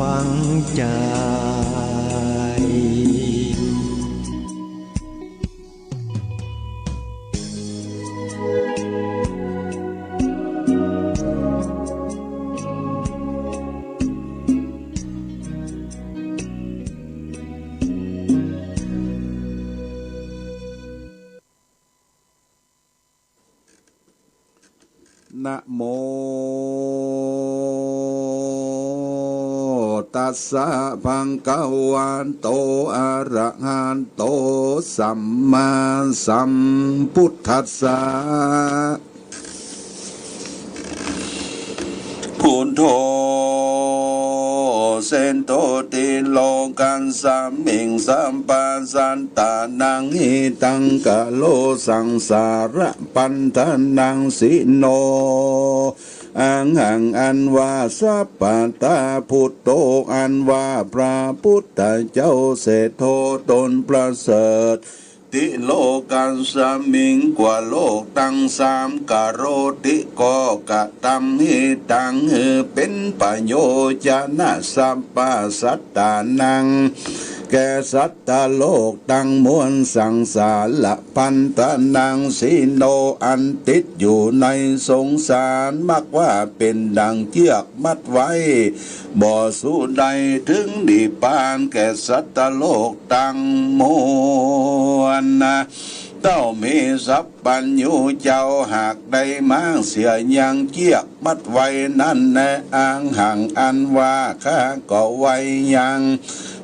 ฝังใจนะโมตัสสะภะคะวะโตอะระหะโตสัมมาสัมพุทธัสสะพุทโธเซนโตติโลกันสัมมิงสัมปัสสันตานังหิตังกะโลสังสาระปันทนังสิโนอังหังอันว่าสัพพตาพุทโธอันว่าพระพุทธเจ้าเสดโทตนประเสริฐติโลกันสามิงกว่าโลกตั้งสามกะโรติก็กะตัมหิตังเป็นประโยชนะสัพพสัตตานังแก่สัตตโลกตั้งมวลสังสารละพันธนังสีโนอันติดอยู่ในสงสารมักว่าเป็นดังเชือกมัดไว้บ่สู้ใดถึงนิพพานแก่สัตตโลกตั้งมวลนะเต้ามีทรัพย์ปัญญูเจ้าหากได้มั่งเสียยังเกียกมัดไว้นั่นแน่อ้างห่างอันว่าข้าก็ไว้ยัง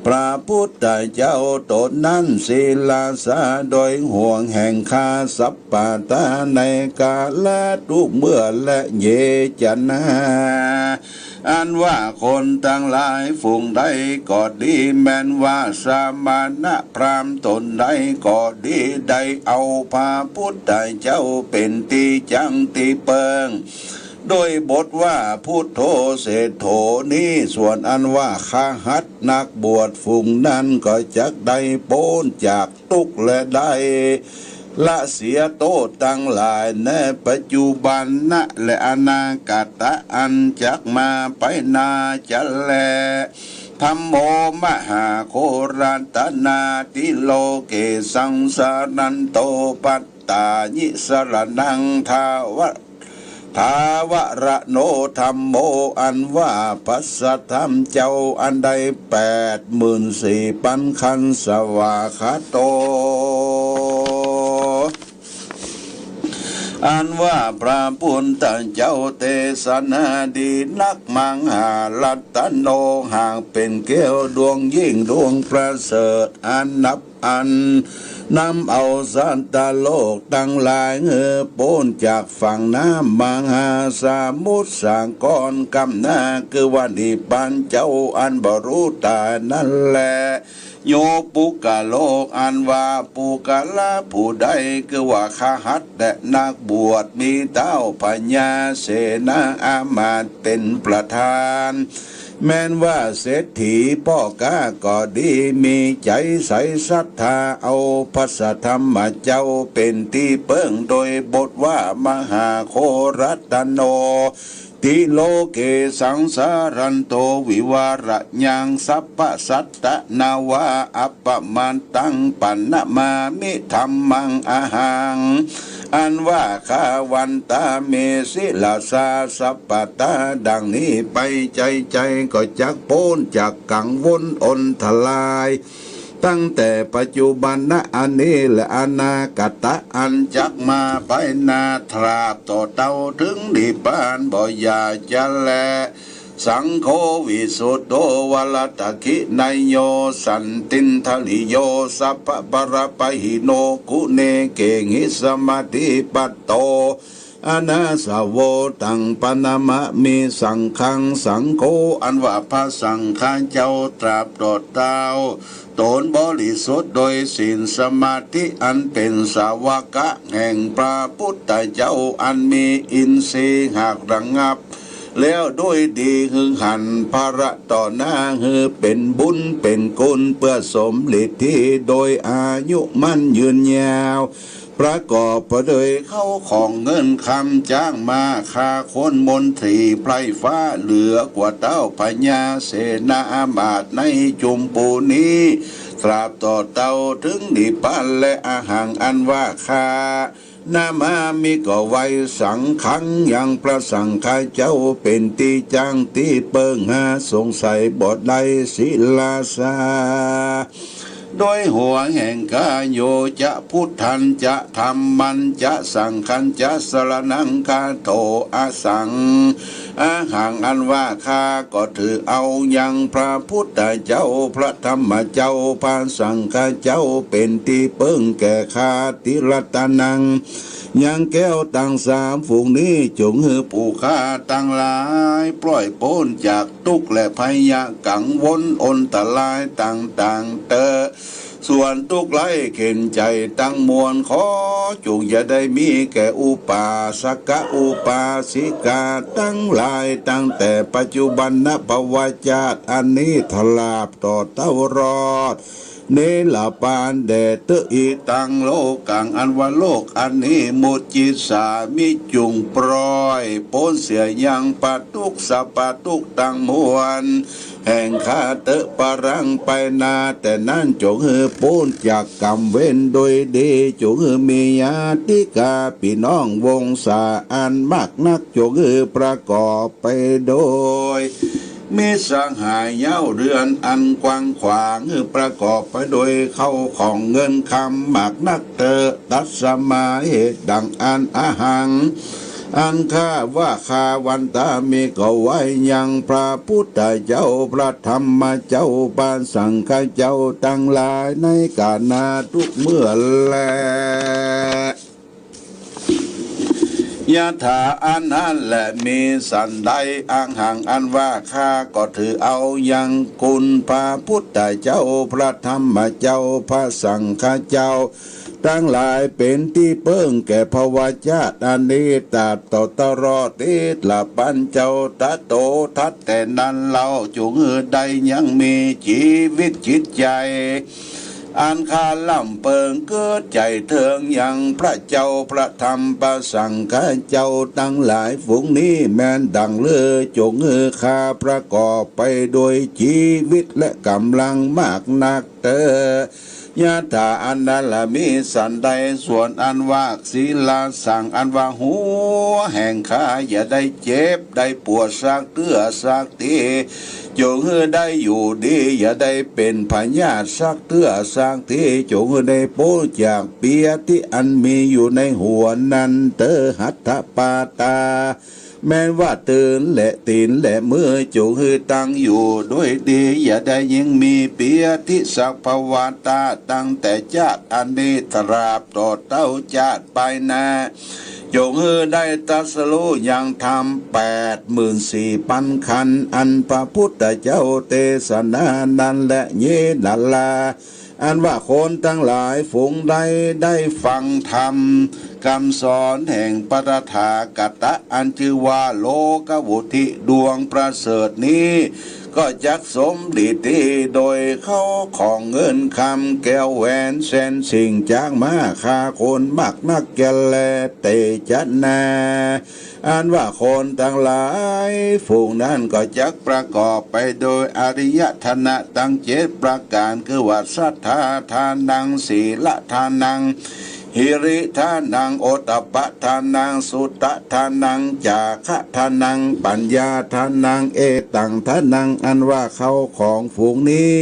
พระพุทธเจ้าตนนั้นศีลาสาโดยห่วงแห่งข้าสัพพะตาในกาลทุกเมื่อและเยจนาอันว่าคนทั้งหลายฝูงใดก็ดีแม้นว่าสามานะพรามตนใดก็ดีได้เอาพระพุทธเจ้าเป็นตีจังตีเปิงโดยบทว่าพุทโธเศธโธนี้ส่วนอันว่าข้าหัดนักบวชฝูงนั้นก็จักได้โป้นจากทุกข์และได้ละเสียโตตั้งหลายในปัจจุบันนะและอนาคตอันจักมาไปนาจะแลธัมโมมหาโครัตนาติโลเกสังสารันโตปัตตาญิสรนังทาวระโนธัมโมอันว่าปัสสะธรรมเจ้าอันใด84,000 ขันธ์สวาคาโตอันว่าพระพุทธเจ้าเทศนาดีนักมังหาลัตตโนหากเป็นแก้วดวงยิ่งดวงประเสริฐอันนับอันนำเอาสัตตโลกตั้งหลายโป้นจากฝั่งน้ำมหาสมุทรสากรกำนาคือวันนิพพานเจ้าอันบรุตานั่นแหละโยปุกะโลกอันว่าปุกะละผู้ใดคือว่าข้าหัดและนักบวชมีเต้าปัญญาเสนาอามาตย์เป็นประธานแม้นว่าเศรษฐีพ่อกาก็ดีมีใจใสศรัทธาเอาพระสัทธรรมเจ้าเป็นที่เปิ้งโดยบทว่ามหาโครัตโนติโลเกสังสารันโตวิวาระยังสัพพสัตตนาวาอัปปมันตังปันนะมามิธรรมังอาหังอันว่าข้าวันตาเมสิลาสาสัพพตาดังนี้ไปใจก็จักโพ้นจากกังวลอนทลายตั้งแต่ปัจจุบันนะอันนี้และอนาคตอันจักมาไปนาตราบต่อเต้าถึงนิพพานบ่อยาจะแลสังโฆวิสุทโธวัลตะคินายโยสันตินทลิโยสัพพปรปะหิโนกุเนเกงิสมาธิปัตโตอนาสาวโวตังปนามะมีสังฆังสังโฆอันว่าพระสังฆเจ้าตราบโดดเต้าตนบริสุทธิ์โดยศีลสมาธิอันเป็นสาวกะแห่งพระพุทธเจ้าอันมีอินทรีย์หากระงับแล้วด้วยดีหึงหันภาระต่อหน้าเป็นบุญเป็นกุลเพื่อสมฤทธิโดยอายุมั่นยืนยาว ประกอบไปด้วยเข้าของเงินคำจ้างมาคาคนมนตรีไพรฟ้าเหลือกว่าเต้าพญาเสนาอามาตย์ในจุมปูนี้ตราบต่อเต้าถึงนิพพานและอาหารอันว่าคานามามิก็ไว้สังขังยังพระสังฆาเจ้าเป็นตีจังตีเปิงหาสงสัยบทใดศิลาสาโดยหัวแห่งกายโยจะพุทธันจะธรรมันจะสังขันจะสรนังคาโตอาสังอาหังอันว่าข้าก็ถือเอายังพระพุทธเจ้าพระธรรมเจ้าพระสังฆเจ้าเป็นที่เปิ้งแก่ข้าติรัตนังยังแก้วตั้งสามฝูงนี้จงหือผู้ข้าตั้งหลายปล่อยพ้นจากทุกข์และพยากังวลอนตรายต่างๆส่วนทุกข์ไร้เข็นใจตั้งมวลขอจงอย่าได้มีแก่อุปาสกอุปาสิกาตั้งหลายตั้งแต่ปัจจุบันนภวชาติอันนี้ทลาบต่อเต้ารอดเนลปานแดเตอีตังโลกังอันว่าโลกอันนี้มุจิสามิจุงปล่อยพ้นเสียยังปัตุกสัพตุกตังมวลแห่งข้าเตะปรังไปนาแต่นั้นจงหือพ้นจากกรรมเว้นโดยดีจงหือมีญาติกาพี่น้องวงศาอันมากนักจงหือประกอบไปโดยมีสังหายเย้าเรือนอันกว้างขวางประกอบไปโดยเข้าของเงินคำหมากนักเตอตัสมาเหตุดังอันอาหังอันข้าว่าคาวันตามีก็ไว้ยังพระพุทธเจ้าพระธรรมเจ้าปานสังฆเจ้าตั้งหลายในกาลนาทุกเมื่อแลยะถาอันนั้นและมีสันใดอังหังอันว่าข้าก็ถือเอายังคุณพระพุทธเจ้าพระธรรมเจ้าพระสังฆเจ้าทั้งหลายเป็นที่เปิ้งแก่ภวชาติอันนี้ตัดต่อตรอดติดละปัญเจ้าตัดโตทัดแต่นั้นเราจุงใดยังมีชีวิตจิตใจอันคาล่ำเปิงเกิดใจเถิงยังพระเจ้าพระธรรมพระสังฆเจ้าตั้งหลายฝูงนี้แม้นดังเลือจงข้าประกอบไปโดยชีวิตและกำลังมากนักเตอยะถาอันนั้นละมีสันใดส่วนอันว่าศีลาสั่งอันว่าหัวแห่งข้าอย่าได้เจ็บได้ปวดสักเตื้อสักทีจงได้อยู่ดีอย่าได้เป็นพญาสักเตื้อสักทีจงได้โป้จากเปียที่อันมีอยู่ในหัวนั้นเตอหัตถปาตาแม้ว่าตื่นและตีนและมือจงตั้งอยู่ด้วยดีอย่าได้ยิ่งมีเปียทิสักภวาตาตั้งแต่ชาติอันนี้ตราบต่อเต้าชาติไปนาจงได้ตรัสรู้ยังธรรม84,000 คันอันพระพุทธเจ้าเทศนานั้นและเยนัลลาอันว่าคนทั้งหลายฝูงใดได้ฟังธรรมคำสอนแห่งปฐถากตะอันชื่อว่าโลกวุธิดวงประเสริฐนี้ก็จักสมดีที่โดยเข้าของเงินคำแก้วแหวนแสนสิ่งจากมาคาคนมากนักแกแลเตจันนาอันว่าคนทั้งหลายฝูงนั้นก็จักประกอบไปโดยอริยธนะตั้ง7 ประการคือว่าศรัทธาทานังศีลทานังหิริทานังโอตตัปปทานังสุตตะทานังจาคะทานังปัญญาทานังเอตังทานังอันว่าเขาของฝูงนี้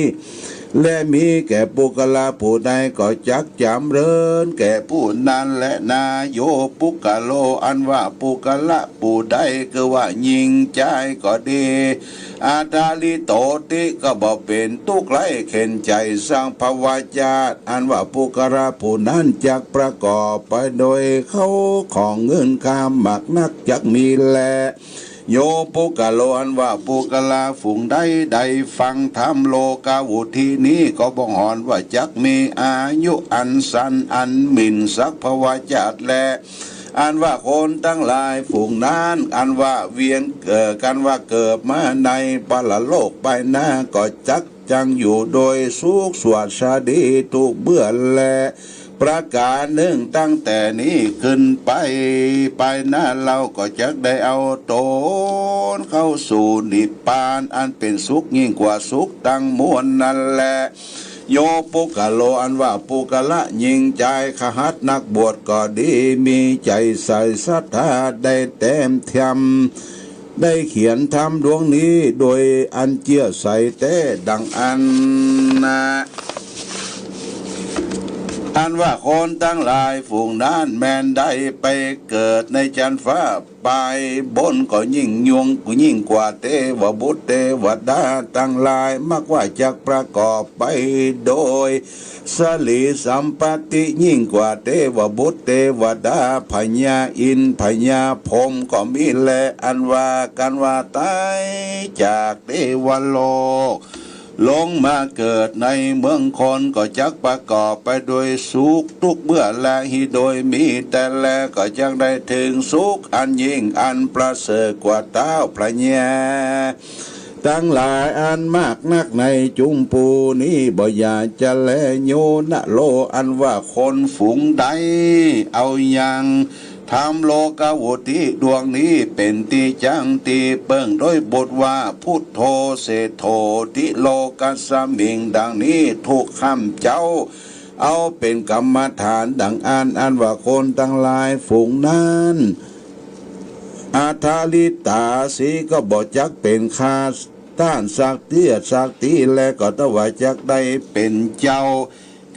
และมีแก่ปุกละผู้ใดก็จักจำเริญแก่ผู้นั้นและนายโยปุกะโลอันว่าปุกละผู้ใดก็ว่ายิงใจก็ดีอาตาลิโตติก็บอกเป็นทุกข์ไร้เข็นใจสร้างภวชาติอันว่าปุกละผู้นั้นจักประกอบไปโดยเขาของเงินคำหมักนักจักมีแลโยปุกะโลอันว่าปุกลาฝูงใดฟังธรรมโลกาวุธีนี้ก็บ่งหอนว่าจักมีอายุอันสั้นอันหมิ่นสักภวชาติแลอันว่าคนทั้งหลายฝูงนั้นอันว่าเวียนเกิดกันว่าเกิดมาในปรโลกไปหน้าก็จักจังอยู่โดยสุขสวัสดีทุกเบื่อแล ประการหนึ่งตั้งแต่นี้ขึ้นไปหน้าเราก็จะได้เอาตนเข้าสู่นิพพานอันเป็นสุขยิ่งกว่าสุขตั้งมวลนั่นแหละโยปุกะโลอันว่าปุกะละยิ่งใจขหัดนักบวชก็ดีมีใจใส่ศรัทธาได้เต็มเทียมได้เขียนทำดวงนี้โดยอันเจียใส่เต้ดังอันนะอันว่าคนตั้งหลายฝูงนั้นแมนได้ไปเกิดในจันฟ้าไปบนก็ยิ่งยวงกูยิ่งกว่าเทวบุตรเทวดาตั้งหลายมากว่าจักประกอบไปโดยสลีสัมปติยิ่งกว่าเทวบุตรเทวดาพญาอินพญาพรหมก็มีแลอันว่ากันว่าตายจากเทวโลกลงมาเกิดในเมืองคนก็จักประกอบไปโดยสุขทุกเมื่อแลหิโดยมีแต่แลก็จักได้ถึงสุขอันยิ่งอันประเสริฐกว่าเต้าพระญาตั้งหลายอันมากนักในจุมปูนี้บ่อยากจะแลโยนะโลอันว่าคนฝูงใดเอายังทำโลกาวุติดวงนี้เป็นตีจังตีเปิงโดยบทว่าพุทโธเสโธติโลกัสมิงดังนี้ทุกคำเจ้าเอาเป็นกรรมฐานดังอันว่าคนตั้งหลายฝูงนั้นอาทาลิตาสีก็บ่จักเป็นคาต้านสักตีและก็ตวาจักได้เป็นเจ้า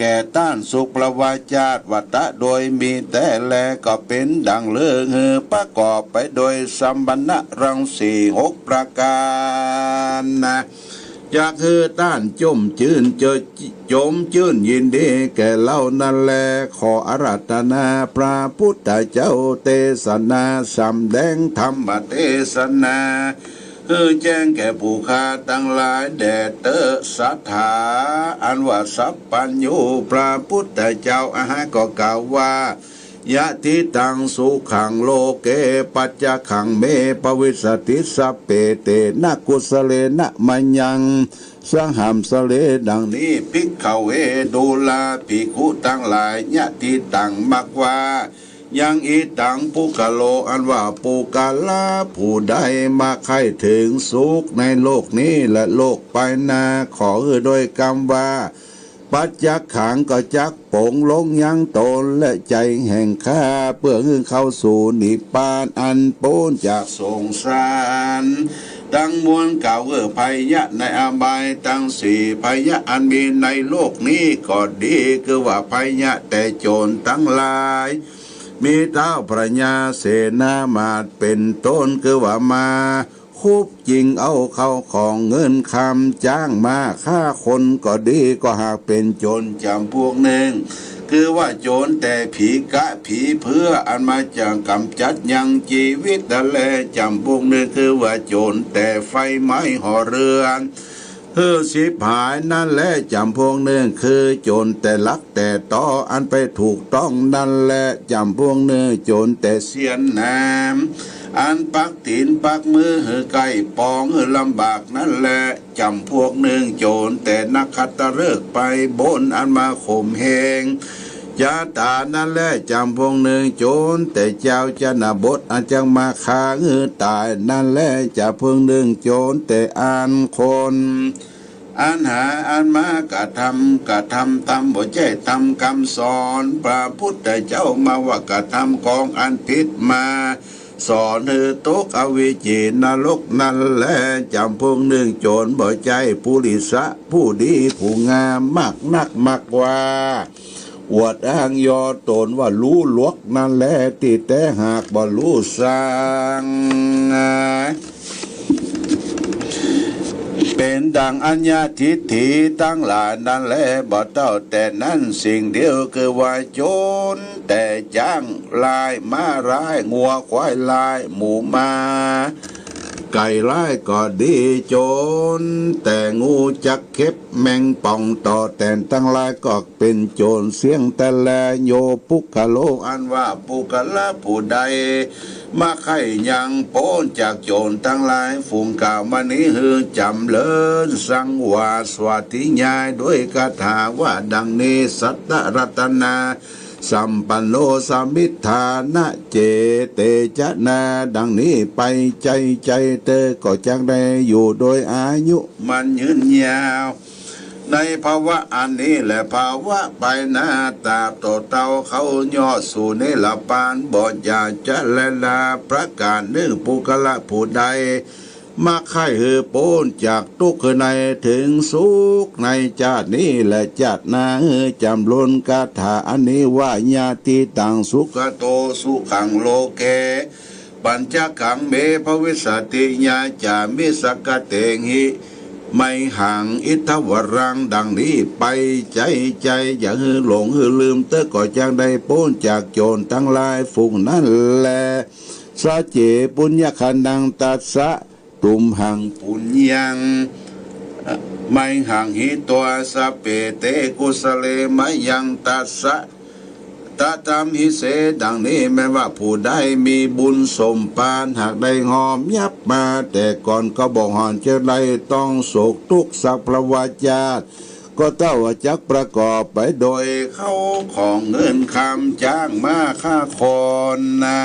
แก่ต้านสุขประวาจาตวัตะโดยมีแต่แลก็เป็นดังเลือประกอบไปโดยสัมบันนะรังสี6ประการนะจากคือต้านจมจื่นจมจื่นยินดีแก่เล่านั่นแลขออาราธนาพระพุทธเจ้าเทศนาสำแดงธรรมเทศนาแจ้งแก่ผู้ค้าตั้งหลายแด่เตอสัทธาอันว่าสัพพัญญูพระพุทธเจ้าก็กล่าวว่ายะทิตังสุขังโลเกปัจจขังเมปวิสติสัพเปเตนะกุสเลนะมัญญังสังหัมสเลดังนี้ภิกขเวดูลาภิกขุตั้งหลายยะทิตังมักว่ายังอีตังปุกะโลอันว่าปุกะลาผู้ใดมาใครถึงสุขในโลกนี้และโลกไปนาขอโดยกรรมว่าปัจจักขังก็จักโป่งลงยังตนและใจแห่งข้าเพื่อเข้าสู่นิพพานอันพ้นจากสงสารตั้งมวลเก่าภัยยะในอบายตั้งสี่ภัยยะอันมีในโลกนี้ก็ดีคือว่าภัยยะแต่โจรตั้งหลายมีเท้าพระญาเสนามาศเป็นต้นคือว่ามาคุบจริงเอาเข้าของเงินคำจ้างมาฆ่าคนก็ดีก็หากเป็นโจรจำพวกหนึ่งคือว่าโจรแต่ผีกะผีเพื่ออันมาจากกำจัดยังชีวิตแต่แลจำพวกหนึ่งคือว่าโจรแต่ไฟไม้ห่อเรือนสิบหายนั่นแหละจำพวกหนึ่งคือโจรแต่ลักแต่ต่ออันไปถูกต้องนั่นแหละจำพวกหนึ่งโจรแต่เสียนน้ำอันปักตีนปักมือไก่ปองลำบากนั่นแหละจำพวกหนึ่งโจรแต่นักขัตฤกษ์ไปบนอันมาข่มเหงจาตานั่นแหละจำพวกหนึ่งโจรแต่เจ้าจนาบทอันจังมาฆ่าตายนั่นแหละจะพวกหนึ่งโจรแต่อันคนอันหาอันมากระทำบ่ใช่ทำคำสอนพระพุทธเจ้ามาว่ากระทำกองอันผิดมาสอนตกอวิจินรกนั่นแหละจำพวกหนึ่งโจรบ่ใจผู้ลิสะผู้ดีผู้งามมากนักมากกว่าอวดอ้างยอตนว่ารู้ลวกนั่นแหละติแต่หากบ่รู้สร้างเป็นดังอัญญาทิฏฐิตั้งหลายนั่นแหละบ่เต้าแต่นั้นสิ่งเดียวคือว่าโจรแต่จ้างลายม้าร้ายงัวควายลายหมูมา ไก่ไล่ก็ดีโจรแต่งูจักเข็บแมงป่องต่อแต่นตั้งหลายก็เป็นโจรเสียงแต่แลโยปุกะโลอันว่าปุกะละผู้ใดมาไข่ยังโป้นจากโจรทั้งหลายฝูงก่าวมานี้ฮือจำเลินสังวาสวัสดิญาณด้วยคาถาว่าดังนี้สัตตรัตนาสัมปันโนสัมมิทานะเจเตจนาดังนี้ไปใจเตก็จังได้อยู่โดยอายุมันยืนยาวในภาวะอันนี้และภาวะไปหน้าตาโตเต้าเขายอดสู่ในละปานบอดยาจะและลาประกาศหนึ่งปุกละผู้ใดมาไข่เหือโป้นจากทุกข์ในถึงสุขในชาตินี้และชาติหน้าจำล้นคาถาอันนี้ว่าญาติตังสุขโตสุขังโลเกปัญจขังเมภวิสติญาจามิสกเตงหิไม่ห่างอิทธวรังดังนี้ไปใจอย่าหือหลงหือลืมเตอก่อจังได้โป้นจากโจรทั้งหลายฝูงนั่นแลสะเจปุญญคันดังตัสสะตุมหังปุญญังไม่ห่างหิตัวสะเปเตกุสเลมยังตัสสะตาตามหิเสดังนี้แม้ว่าผู้ใดมีบุญสมปานหากได้หอมยับมาแต่ก่อนก็บอกหอนเจไรต้องโศกทุกข์สัพพวาจาตก็เต้าจักประกอบไปโดยเข้าของเงินคำจ้างมาค่าคนนะ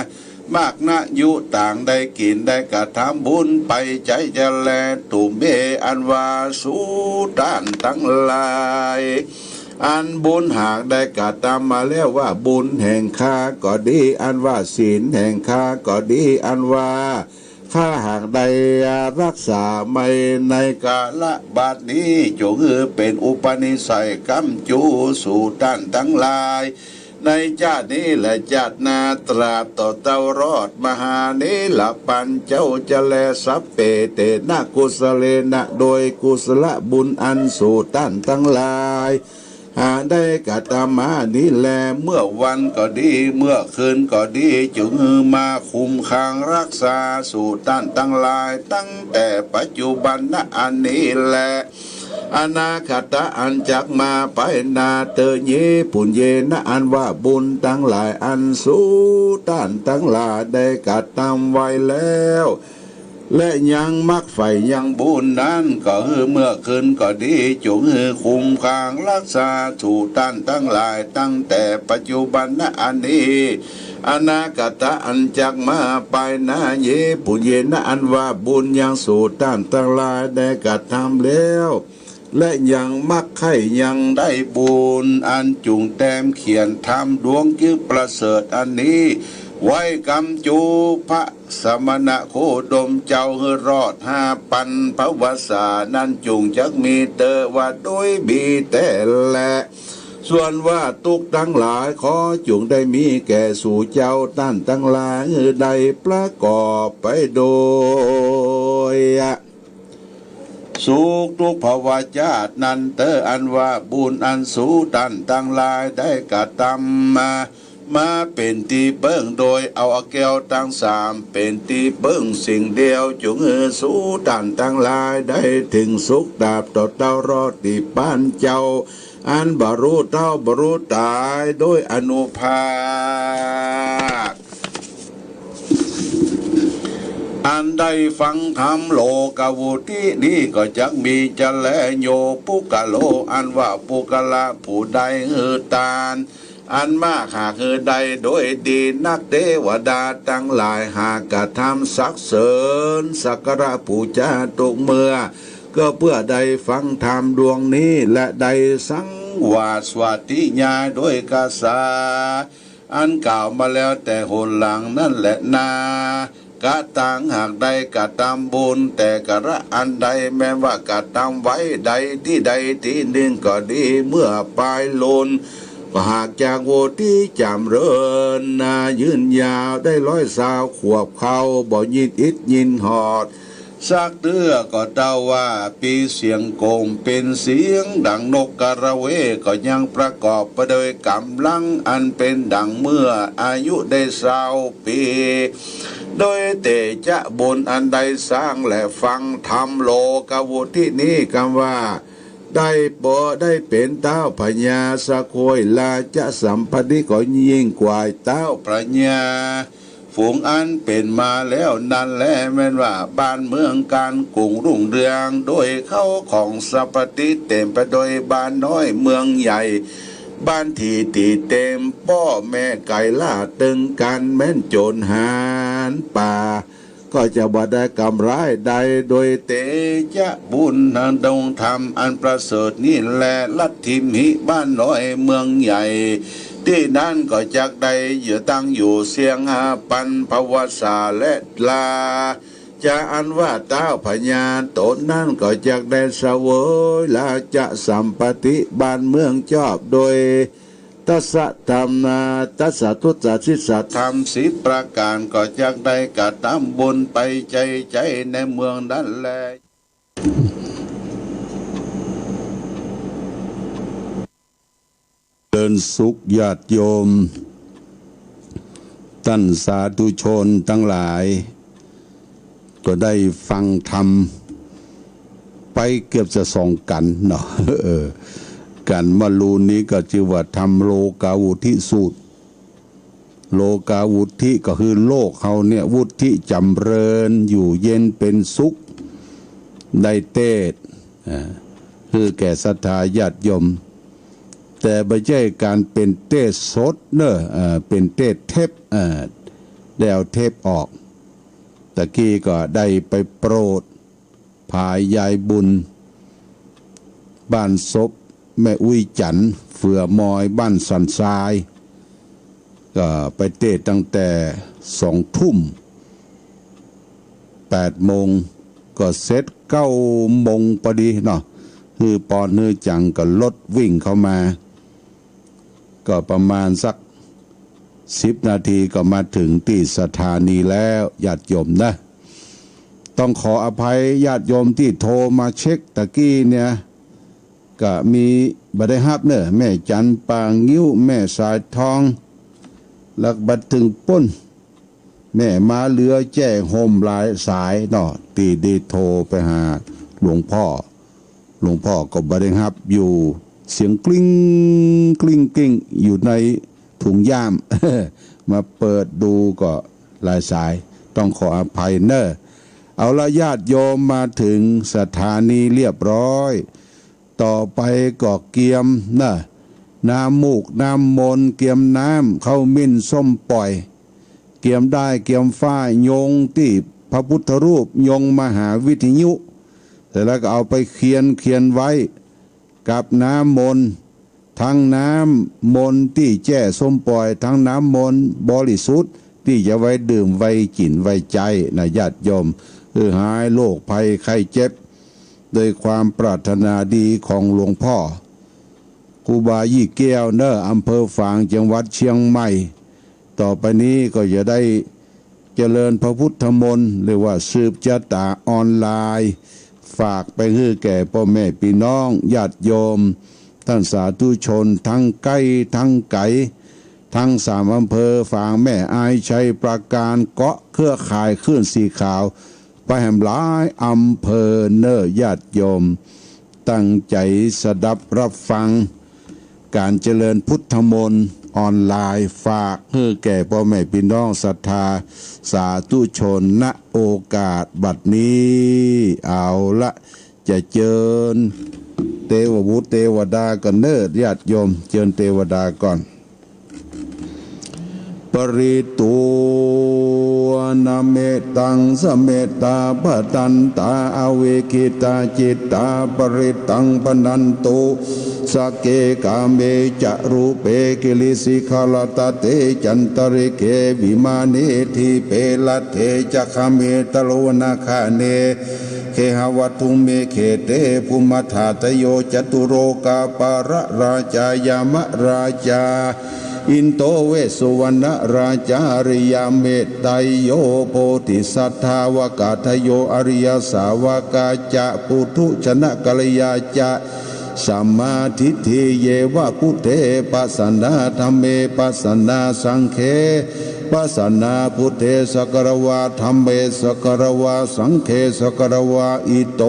มากนะยุต่างได้กินได้กระทำบุญไปใจจะแลตุเบอันวาสูด้านทั้งหลายอันบุญหากได้กระทำมาแล้วว่าบุญแห่งข้าก็ดีอันว่าศีลแห่งข้าก็ดีอันว่าข้าหากได้รักษาไม่ในกาละบาดนี้จงเป็นอุปนิสัยกำจูสู่ด้านทั้งหลายในชาตินี้และชาติหน้าตราบต่อเต้ารอดมหาเนลปันเจ้าจะแลสัพเปเตนะกุสเลนะโดยกุศลบุญอันสู่ต้านทั้งหลายหาได้กะตามานี้แลเมื่อวันก็ดีเมื่อคืนก็ดีจึงมาคุมขังรักษาสู่ต้านทั้งหลายตั้งแต่ปัจจุบันณอันนี้แลอนาคตอันจักมาไปนาเตเยปุญเยนะอันว่าบุญทั้งหลายอันสู้ต้านทั้งหลายได้กระทำไว้แล้วและยังมักไฟยังบุญนั้นก็เมื่อคืนก็ดีจงคุมขังรักษาสู่ต้านทั้งหลายตั้งแต่ปัจจุบันณอันนี้อนาคตอันจักมาไปนาเยปุญเยนะอันว่าบุญยังสู่ต้านทั้งหลายได้กระทำแล้วและยังมักไข่ยังได้บุญอันจุงแต้มเขียนทำดวงคือประเสริฐอันนี้ไว้กำจูพระสมณะโคดมเจ้าเฮรอด5,000พระวสานั้นจุงจักมีเตอว่าโดยบีแต่แลส่วนว่าทุกทั้งหลายขอจุงได้มีแก่สู่เจ้าต้านทั้งหลายได้ประกอบไปโดยสุขทุกภาวะญาตินันเตออันว่าบุญอันสูตันตั้งหลายได้กระทำมาเป็นที่เบิ้งโดยเอาแก้วตั้งสามเป็นที่เบิ้งสิ่งเดียวจงสูตันตั้งหลายได้ถึงสุขดาบต่อเต้ารอดที่บ้านเจ้าอันบรรลุเท่าบรรลุตายโดยอนุภาคอันได้ฟังธรรมโลกวุตินี้ก็จักมีจะแลโยปุกะโลอันว่าปุกะละผู้ใดตานอันมากหากใดโดยดีนักเทวดาทั้งหลายหากกระทำสักเสริญสักการะปูชาทุกเมื่อก็เพื่อได้ฟังธรรมดวงนี้และได้สังวาสวัสดิญาโดยกาสาอันกล่าวมาแล้วแต่หนหลังนั่นแหละนากะตังหากใดกะทำบุญแต่กะระอันใดแม้ว่ากะทำไว้ใดที่หนึ่งก็ดีเมื่อปลายลนก็หากจากโวที่จำเริญยืนยาวได้120 ขวบเขาบ่ยินอิดยินหอดสักเตื้อก็เดาว่าปีเสียงโกงเป็นเสียงดังนกกระเวก็ยังประกอบไปโดยกำลังอันเป็นดังเมื่ออายุได้20 ปี โดยเตจะบุญอันใดสร้างและฟังธรรมโลกวุฒินี้คำว่าได้บ่ได้เป็นเต้าพญาสะโคยลาจะสัมปติก็ยิ่งกว่าเต้าพญาฝูงอันเป็นมาแล้วนั่นแหละแม้นว่าบ้านเมืองการกรุงรุ่งเรืองโดยเข้าของสัพติเต็มไปโดยบ้านน้อยเมืองใหญ่บ้านที่ตีเต็มพ่อแม่ไก่ล่าตึงกันแม่นโจรหารป่าก็จะบ่ได้กำไรใดโดยเตจะบุญนันดงธรรมอันประเสริฐนี่แหละลัทธิมิบ้านน้อยเมืองใหญ่ที่นั่นก็จักได้อยู่ตั้งอยู่เสียงหาปันภวสาและลาจะอันว่าเต้าพญาตนนั่นก็จักได้เสวยลาจะสัมปติบ้านเมืองชอบโดยตัสสะธรรมนาตัสสะทุตสะสิสะธรรม10ประการก็จักได้กระทำบุญไปใจในเมืองนั่นแหละเดินสุขญาติโยมท่านสาธุชนทั้งหลายก็ได้ฟังธรรมไปเกือบจะ2 กันเนาะกันมาลูนี้ก็ชื่อว่าธรรมโลกาวุธิสูตรโลกาวุธิก็คือโลกเขาเนี่ยวุธิจำเริญอยู่เย็นเป็นสุขได้เตศคือแก่ศรัทธาญาติโยมแต่ไม่ใช่การเป็นเทศสดเนอะเป็นเทศเทปได้เอาเทปออกตะกี้ก็ได้ไปโปรดพายยายบุญบ้านศพแม่อุ้ยจันเฟื่อมอยบ้านสันทรายก็ไปเทศตั้งแต่2 ทุ่ม8 โมงก็เสร็จ9 โมงพอดีเนาะคือปอนเนื้อจังก็รถวิ่งเข้ามาก็ประมาณสัก10 นาทีก็มาถึงที่สถานีแล้วญาติโยมนะต้องขออภัยญาติโยมที่โทรมาเช็คตะกี้เนี่ยก็มีบัได้ฮับเนอะแม่จันปางงิ้วแม่สายทองแล้วบัดถึงปุ้นแม่มาเรือแจ้โฮมหลายสายเนาะตีได้โทรไปหาหลวงพ่อก็บัได้ฮับอยู่เสียงกลิ้งอยู่ในถุงย่าม มาเปิดดูก็หลายสายต้องขออภัยเนอะเอาละญาติโยมมาถึงสถานีเรียบร้อยต่อไปก็เกียมนะน้ำมูกน้ำมนต์เกียมน้ำเข้ามิ้นส้มปล่อยเกียมได้เกียมฝ้ายยงที่พระพุทธรูปยงมหาวิทยุแต่แล้วก็เอาไปเขียนไว้กับน้ำมนต์ทั้งน้ำมนต์ที่แจ้ส้มปล่อยทั้งน้ำมนต์บริสุทธิ์ที่จะไว้ดื่มไว้กินไว้ใจนะญาติโยมหายโรคภัยไข้เจ็บโดยความปรารถนาดีของหลวงพ่อครูบายี่แก้วเนอะอำเภอฝางจังหวัดเชียงใหม่ต่อไปนี้ก็จะได้เจริญพระพุทธมนต์หรือว่าสืบชะตาออนไลน์ฝากไปให้แก่พ่อแม่พี่น้องญาติโยมท่านสาธุชนทั้งใกล้ทั้งไกลทั้ง3 อำเภอฝางแม่อายชัยปราการเกาะเครือข่ายคลื่นสีขาวไปแห่งหลายอำเภอเนอญาติโยมตั้งใจสดับรับฟังการเจริญพุทธมนต์ออนไลน์ฝากให้แก่พ่อแม่พี่น้องศรัทธาสาธุชนณโอกาสบัดนี้เอาละจะเจิญเทวบุตรเทวดากันเนอญาติโยมเจิญเทวดาก่อนปริตูนาเมตังสเมตาปตันตาอเวกิตาจิตตาปริตังปนันตุสเกกาเมจะรูเปกิลิสิขลตาเตจันตริเกวิมานิทิเปลัตเทจะคเมตโลนาคาเนเคหวัตุเมเขเตภูมิธาตโยจตุโรกาปาระราชายามราชาอินโตเวสุวรรณราชาริยาเมตไตโยโพธิสัทธาวกาทโยอริยสาวกาจะปุถุชนะกัลยาจะสัมมาทิฏฐิเยวะพุทเทปัสสนาธัมเมปัสสนาสังเค ปัสสนาพุทเทสกรวาธัมเมสกรวาสังฆสกรวาอิโต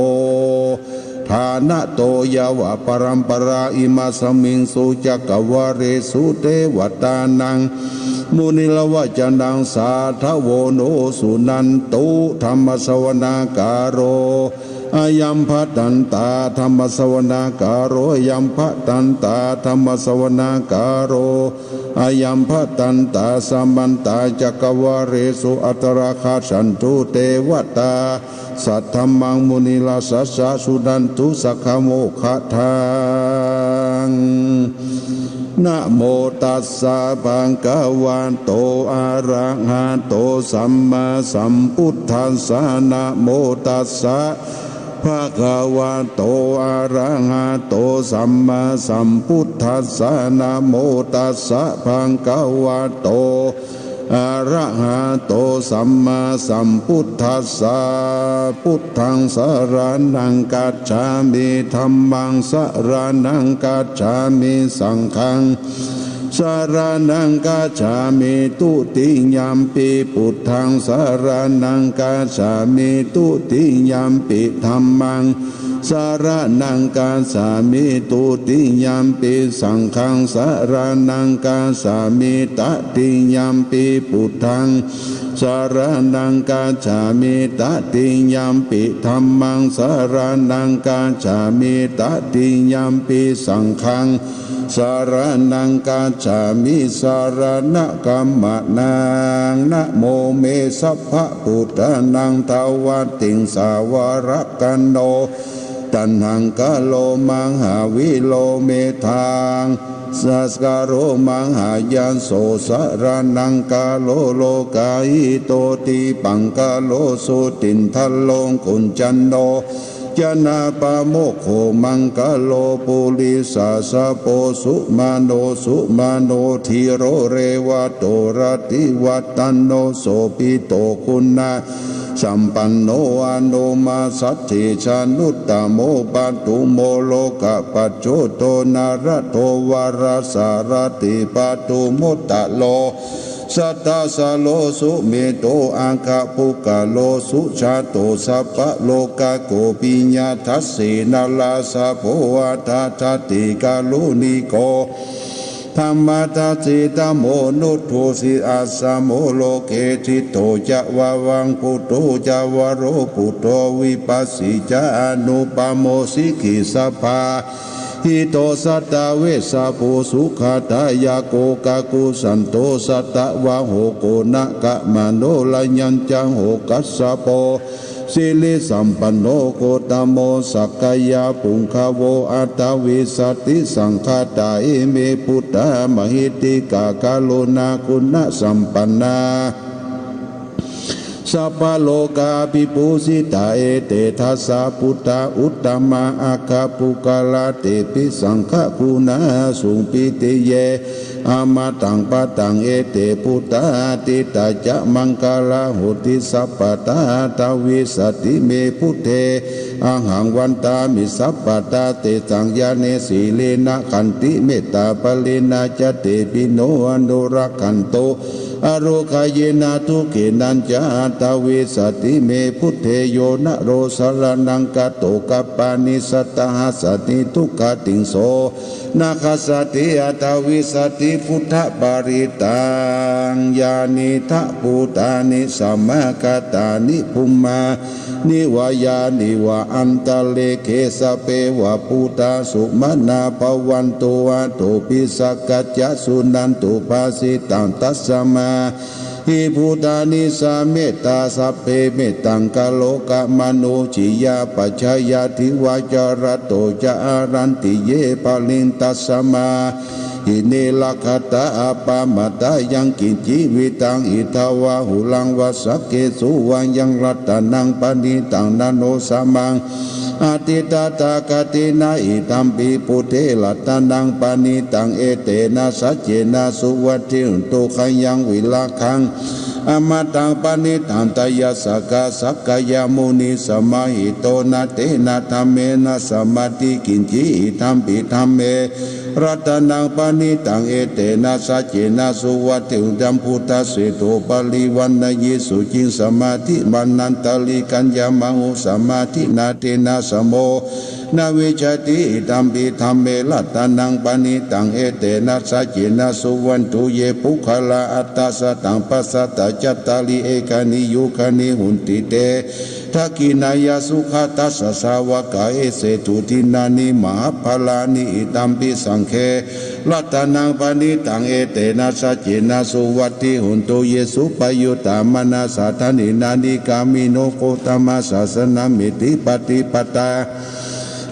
ฐานะโตยาวะปรัมปราอิมาสมิงสุจักวาเรสุเทวตานังมุนิลวะจันดังสาทโวโนสุนันตุธรรมสวนาการโรอายัมภตันตาธรรมสวนาการโรยัมภตันตาธรรมสวนาการโรอายัมภตันตาสัมมันตาจักวาเรสุอัตราคาสันตุเทวตาสัทธมังมุนิลาสัสสะสุนันตุสักขโมขะทังนะโมตัสสะภะคะวะโตอะระหะโตสัมมาสัมพุทธัสสะนะโมตัสสะภะคะวะโตอะระหะโตสัมมาสัมพุทธัสสะนะโมตัสสะภะคะวะโตอะระหะโตสัมมาสัมพุทธัสสะพุทธังสรณังกัจฉามิธัมมังสรณังกัจฉามิสังฆังสรณังกัจฉามิตุติยัมปิพุทธังสรณังกัจฉามิตุติยัมปิธัมมังสรณังกัจฉามิตุติยัมปิสังฆังสรณังกัจฉามิตติยัมปิพุทธังสรณังกัจฉามิตติยัมปิธัมมังสรณังกัจฉามิตติยัมปิสังฆังสรณังกัจฉามิสรณะกัมมะนังนะโมเมสัพพะพุทธานังทวัตติงสาวรกันโนตัณหังกะโลมังหาวิโลเมทังสัสการโรมังหายันโสสรนังกาโลโลกาหิโตติปังกาโลสุตินทัลโลงกุญจันโนจนาปะโมกโขมังกะโลปุริสาสะโปสุมาโนสุมาโนทิโรเรวะโตรติวัตตันโนโสปิโตคุณาสัมปันโนอนุมาสัจจิชานุตตโมปัตตุโมโลกะปัจโจโตนาระโทวาราสารติปัตตุมุตตะโลสัตตาสโลสุเมโตอังคปุกะโลสุชาโตสัพพะโลกะโกปิญญาทัสสีนาลาสะโพวะทัตติกาลุนิโกธรรมทัสสิตโมนุทุสิอาสโมโลเกทิโตจะวะวังพุทโธจะวะโรพุทโธวิปัสสิจะอนุปโมสิกิสัพพาหิโตสัตตะเวสะภูสุขาตายาโกกะกุสันโตสัตตะวะโหโกนะกะมโนลยัญจังโหกัสสะโปสิลิสัมปันโนโคตโมสักกายาปุงคาโวอัตวิสติสังฆาตาเอเมพุทธมหิติกากาโลนาคุณสัมปันนาสัพพโลกาภิปุสิตาเอเตทัสสะพุทธาอุตตมะอาคาปุกาลาเตปิสังฆคุณาสุปิติเยอามาตังปะตังเอเตพุทธาติตาจะมังคลาหุติสัพพตาตาวิสติเมพุทเทอังหังวันตามิสัพพตาเตสังยาเนสีเลนะขันติเมตตาปลินาจเตปิโนอนุรักขันโตอโรคายนาทุเกนัญจาตาวิสติเมพุทเทโยนะโรสรนังกะโตกัปปานิสัตตหัสติทุกขติงโสนาคสติอัตวิสติพุทธปาริตังญาณิทะภูตานิสัมมกตานิภุมมานิวายานิวะอันตะเลเกสเปวะภูตาสุมานาภวันตุวะโตปิสักกัจจสุนันตุภาสิตังตัสสมาหิภูตานิสาเมตตาสัพเพเมตตังกะโลกะมโนจิยาปัจจยาทิวาจารโตจะอารันติเยปะลินตัสสมาหิเนลคตาอปามตายังกินจิวิตังอิทาวาหุลังวสักเกสุวังยังรัตนังปณิตังนาโนสมังอาติตาตากตินาอิตัมปิปุเทลัตนังปณิตังเอเตนะสัจเจนะสุวัติตุขยังวิลาคังอ อมตังปณิตังตยสักกะสักกายมุนีสมาหิโตนะเตนะธรรมเมนะสมาธิกินจิธรรมปิธรรมเมรัตนังปณิตังเอเตนะสัจเจนะสุวัติอุดัมพุทธเสโตปริวันนยิสุจิงสมาธิมันันตลิกัญญามังอุสมาธินาเตนะสโมนาวิชติตัมปิธรรมเมลัตนังปณิตังเอเตนะสัจเจนะสุวันตุเยปุคลาอัตตสตังปัสสตจัตตาลิเอกานิยุคานิหุนติเตทักขินายาสุขตัสสาวกาเอเสตุทินานิมหาภลานิอิตัมปิสังเครัตนังปณิตังเอเตนะสัจเจนะสุวัตติหุนตุเยสุปยุตตามนาสัทธานินานิกามิโนโคตมัสสสนามิติปฏิปตา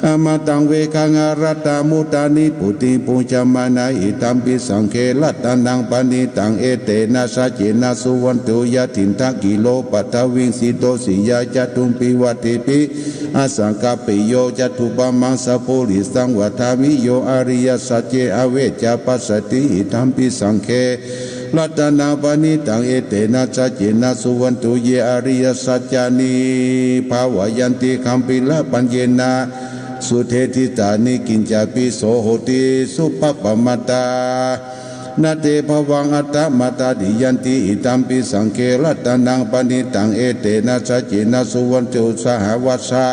อมตังเวคังอารัตตามุตานิปุติปุจจมานาอิตัมปิสังเคลัตตนังปณิตังเอเตนะสัจเจนะสุวันตุยะถินทกิโลปัตวิงสิโตสิยาจัตุมปิวัติปิอาสังกาปิโยจัตุปมังสะโพลิสังวัฏามิโยอริยสัจเจอเวจาปัสสติอิตัมปิสังเครัตนาปณิตังเอเตนะสัจเจนะสุวันตุเยอริยสัจจานิภาวยันติคัมปิละปัญเยนะสุเทธิตานิกินจาปิโสโหติสุปปมัตตานาเตภวังอัตตมัตตาดิยันติอิตัมปิสังเครัตนังปณิตังเอเตนะสัจเจนะสุวันตุสหวัสสะ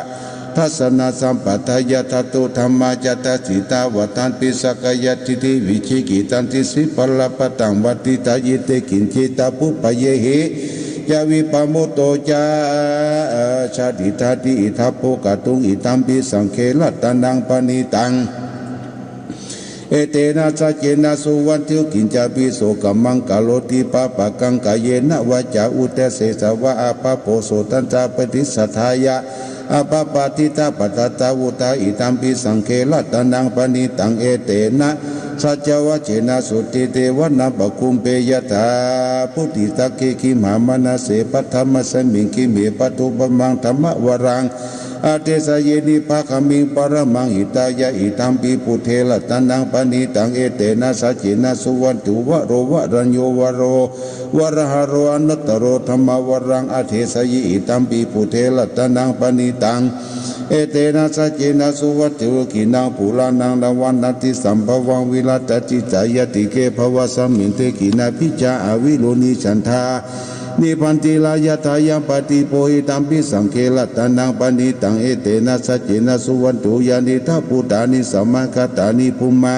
ทัสสนะสัมปัฏฐายะทัตตุธัมมาจัตติตาวัฏันปิสักยะทิฏฐิวิชิกิตันติสิปลปตังวัติตายิเตกินจิตาปุปะเยหิยาวิปโมโตจาชาติทัติอิทัปโปกตุงอิตัมปิสังเคลัตนังปณิตังเอเตนะสัจเจนะสุวันติกินจาปิโสกัมมังกาโลติปะปะกังกายเยนะวะจาอุเตเสสวะอาปะโพโสตันจาปฏิสัทธายะอาปะปะติตาปตตาวุตาอิตัมปิสังเคลัตนังปณิตังเอเตนะสัจวะเจนะสุติเตวะนะปะคุมเปยตาพุทธิตะเกขิมามนาเสปัทมะสมิงคิเมปตุปมังธรรมวรังอาเทสเยนิภาคมิงปรมังหิตายะอิตัมปิปุเทละตันนังปณิตังเอเตนะสัจเจนะสุวันตุวะโรวะรัญโยวะโรวะระหะโรอนัตตโรธรรมวรังอาเทสยิอิตัมปิปุเทละตันนังปณิตังเอเตนะสัจเจนะสุวัตถุกินังปุรานังละวันนัติสัมภวังวิรัตติจายติเกภวสัมมินเตกินาพิจาอวิโลนิฉันทานิพันติลายทายังปฏิโพหิตัมปิสังเคลัตนังปณิตังเอเตนะสัจเจนะสุวันตุยานิทัพพุตานิสัมมาคตานิภูมา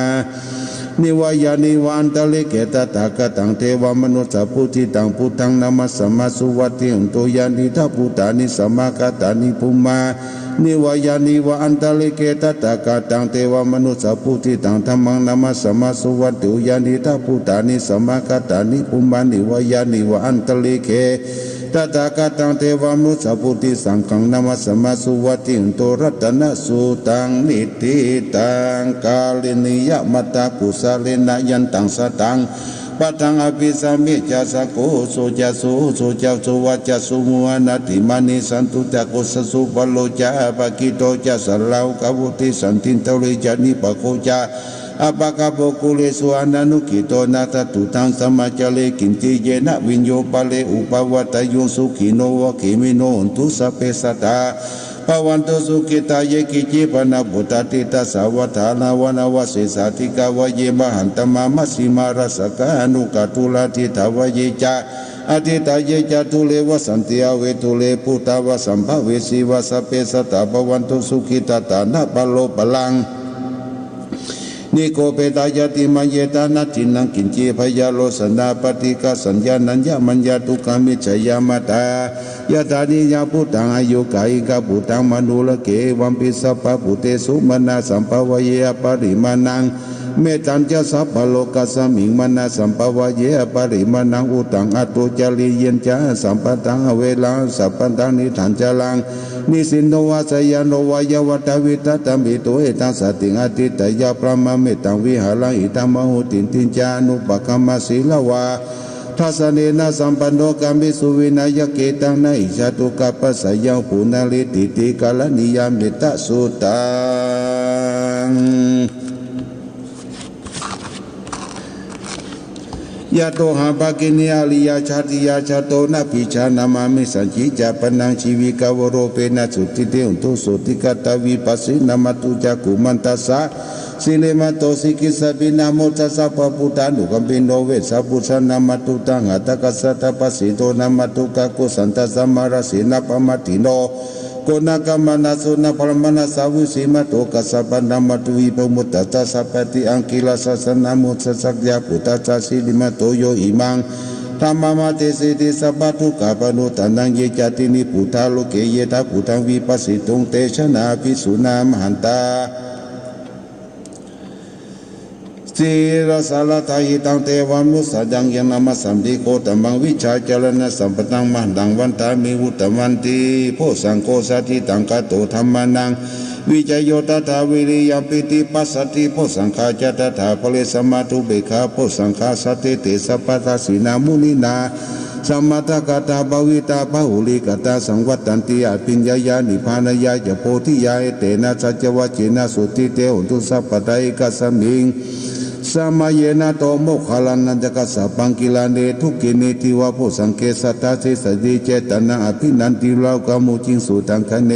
นิวายานิวันตะเลเกตตากตังเทวมนุสสพุทธิตังพุทธังนามัสสมาสุวัติอุตุยานิทัพพุตานิสัมมาคตานิภูมานิวายานิวันตะเลเกตตากตังเทวมนุสสพุทธิตังธัมมังนามัสสมาสุวัติยานิทัพพุตานิสัมมาคตานิภูมานิวายานิวันตะเลเกตถาคตังเทวมนุสสพุทธิสังฆังนามัสสมาสุวัติอุตุรัตนะสุตังนิติตังกาลินิยมัตตากุสาเลนะยันตังสตังปัทังอภิสามิจาสโกโสจาโสจาโสวัจสุมุอานาติมานิสันตุตะโกสสุปโลจาปะกิโตจาสลาวกวุติสันตินตริจานิปะโคจาอาปะกะโปกุเลสุอานานุกิโตนาตตุตังสมาจเลกินติเยนะวิญโยปะเลอุปวัตโยสุขิโนวะขิมิโนหนตุสัพเพสัตตาภวันตุสุขิตายะกิจิปนะบุตติตาสาวัฏานาวนาวเสสาธิกาวเยมหันตมามัสสิมารัสกานุกตุลาทิทาวเยจาอธิตายะจตุเลวสันติอเวตุเลปุตตาวสัมภเวสีวสัพเพสัตตาภวันตุสุขิตตานะปโลปลังนิโกเปตายติมเยตานาทินังกินจีพยาโลสนาปฏิกาสัญญานัญญมัญญาตุกามิจยามาตายะตานิยาพุตังอายุกายิกาพุตังมนุลเกวัมปิสัพพะพุเตสุมนาสัมภวเยปริมานังเมตัญจะสัพพโลกัสสมิงมนาสัมภวเยปริมานังอุตังอัตุจาริเยนจาสัมปตังเวลังสัพพันตังนิทันจลังนิสินโนวาสยานโนวายวัตวิตตัมปิโตเอตังสติงอติตยาพระมะเมตังวิหารังอิตัมมหุตินตินจานุปกัมมศีลวาทัสเนนะสัมปันโนกัมมิสุวินัยเกตังนะอิชาตุกัปปะสยังปุณลิติติกาลนิยามิตะสุตัง ยะโตหาภกินีอริยชาติยาชาโตนะปิชานามามิสัญจิจาปนังชีวิกาวโรเปนะสุติเตอุตุสุติกตวิปัสสินามัตุจักขุมันตัสสะสิเลมโตสิกิสบินาโมตัสสะปะพุทธานุกัมปิโนเวสัพพุทธนามัตุตังอัตตกัสสะตปัสสิโตนามัตุกะกุสันตัสสะมาราสินาปมัตถิโนโกนักมานาสุนาพรมนาสาวุสีมาโตกัสสะปนามัตุวิปมุตตะสัพพติอังกิลาสัสนามุสสักยาปุตตะสิลิมาโตโยอิมังธรรมมาเตสิติสัพพทุกขปนุตันนังเยจตินิพุทธาโลเกเยทาพุทธังวิปัสสิตุงเตชนะภิสุนามหันตาสีรสารทายิตังเทวานุสัจังยนามาสัมติโกตัมบังวิชาจรณะสัมปตังมันดังวันตามิวุตตมันติโพสังโฆสัติตังกโตธรรมานังวิจัยโยตถาวิริยปิติปัสสติโพสังฆาจตถาภเลสมาตุเบคาโพสังฆาสติเตสัพพทาสีนามุนินาสัมมาตกตาภวิตาภหุลิกตาสังวัตตันติอภิญญายานิพานายาจะโพธิยาเตนะสัจวัจเจนะสุติเตหุตุสัพพไตกัสมิงสมัยนาโตโมขลานันจกัสสะปังกิลาเนทุกิเนติวะโพสังเกสัตตาเสสติเจตนาอภินันติลาวกามุจิงสุตังคะเน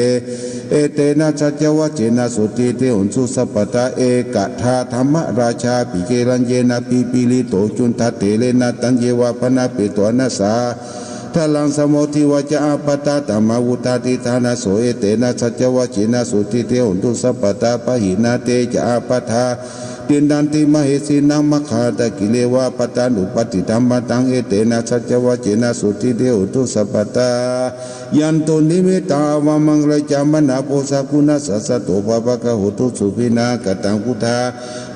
เอเตนะสัจวัจเจนะสุติเตหุนสุสัพพตาเอกทาธรรมราชาปิเกรัญเยนะปิปิลิโตจุนทัตเตเลนะตัญเยวะพนะเปตวนะสาทลังสมุทิวจาปตาตมาวุตาติธานาโสเอเตนะสัจวัจเจนะสุติเตหุนสุสัพพตาปหินาเตจาปทาตินดันติมเหสีนังมคาตะกิเลวะปตานุปติธรรมตังเอเตนะสัจวัจเจนะสุติเตอุตุสัพพตายันตุนิมิตาวามังเลจามนาโพสกุณาสัสสะโตภะภะคะโหตุสุภินากตังพุทธา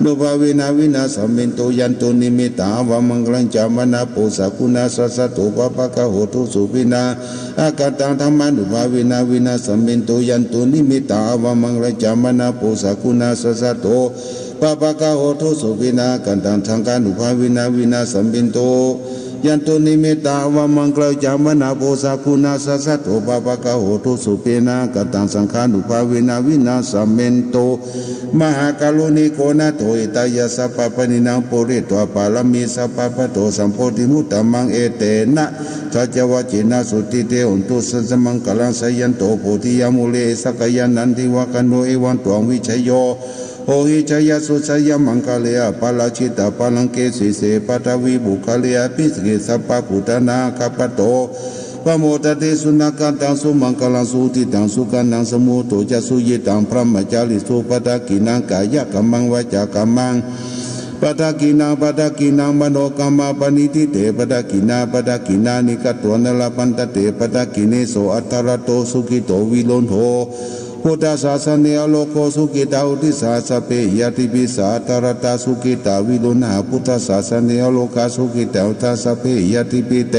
นุภาวินาวินาสัมมินโตยันตุนิมิตาวามังเลจามนาโพสกุณาสัสสะโตภะภะคะโหตุสุภินาอากตังธรรมานุภาวินาวินาสัมมินโตยันตุนิมิตาวามังเลจามนาโพสกุณาสัสสะโตปะปะกะโหตุสุภินากันตังทังกานุภาวินาวินาสัมปินโตยันตุนิมิตาวามังกลจามนาโพสกุณาสัสสะโตปะปะกะโหตุสุภินากันตังสังฆานุภาวินาวินาสัมปินโตมหากาลุนิโกนะโตอิตายะสัพพปนินังปุริตวปาลมีสัพพะโตสัมโพธิมุตตมังเอเตนะสัจวัจเจนะสุติเตหุนตุสัสมังกลังสยันโตโพธิยมุเลสักยานันติวะกันโนเอวันตวงวิชัยโยโอหิจายสุสยมังคาเลียปาลาชิตาปาลังเกสิเสปัตวิบุคาเลียปิสเกสัพพพุทธนาคปโตปโมตติสุนักันตังสุมังคลังสุติตังสุกันนังสมุโตจะสุยิตังพระมจาริสุปตะกินังกายกัมมังวจากัมมังปตะกินังมโนกัมมาปณิทิเตปตะกินานิกัตตวนลปันตเตปตะกิเนโสอัตตระโตสุกิโตวิโลนโหพุทธศาสนาโลกสุกิตาอุติสาสเปยติปิสาตระตาสุกิตาวิโลนาพุทธศาสนาโลกสุกิตาอุตสเปยติปิเต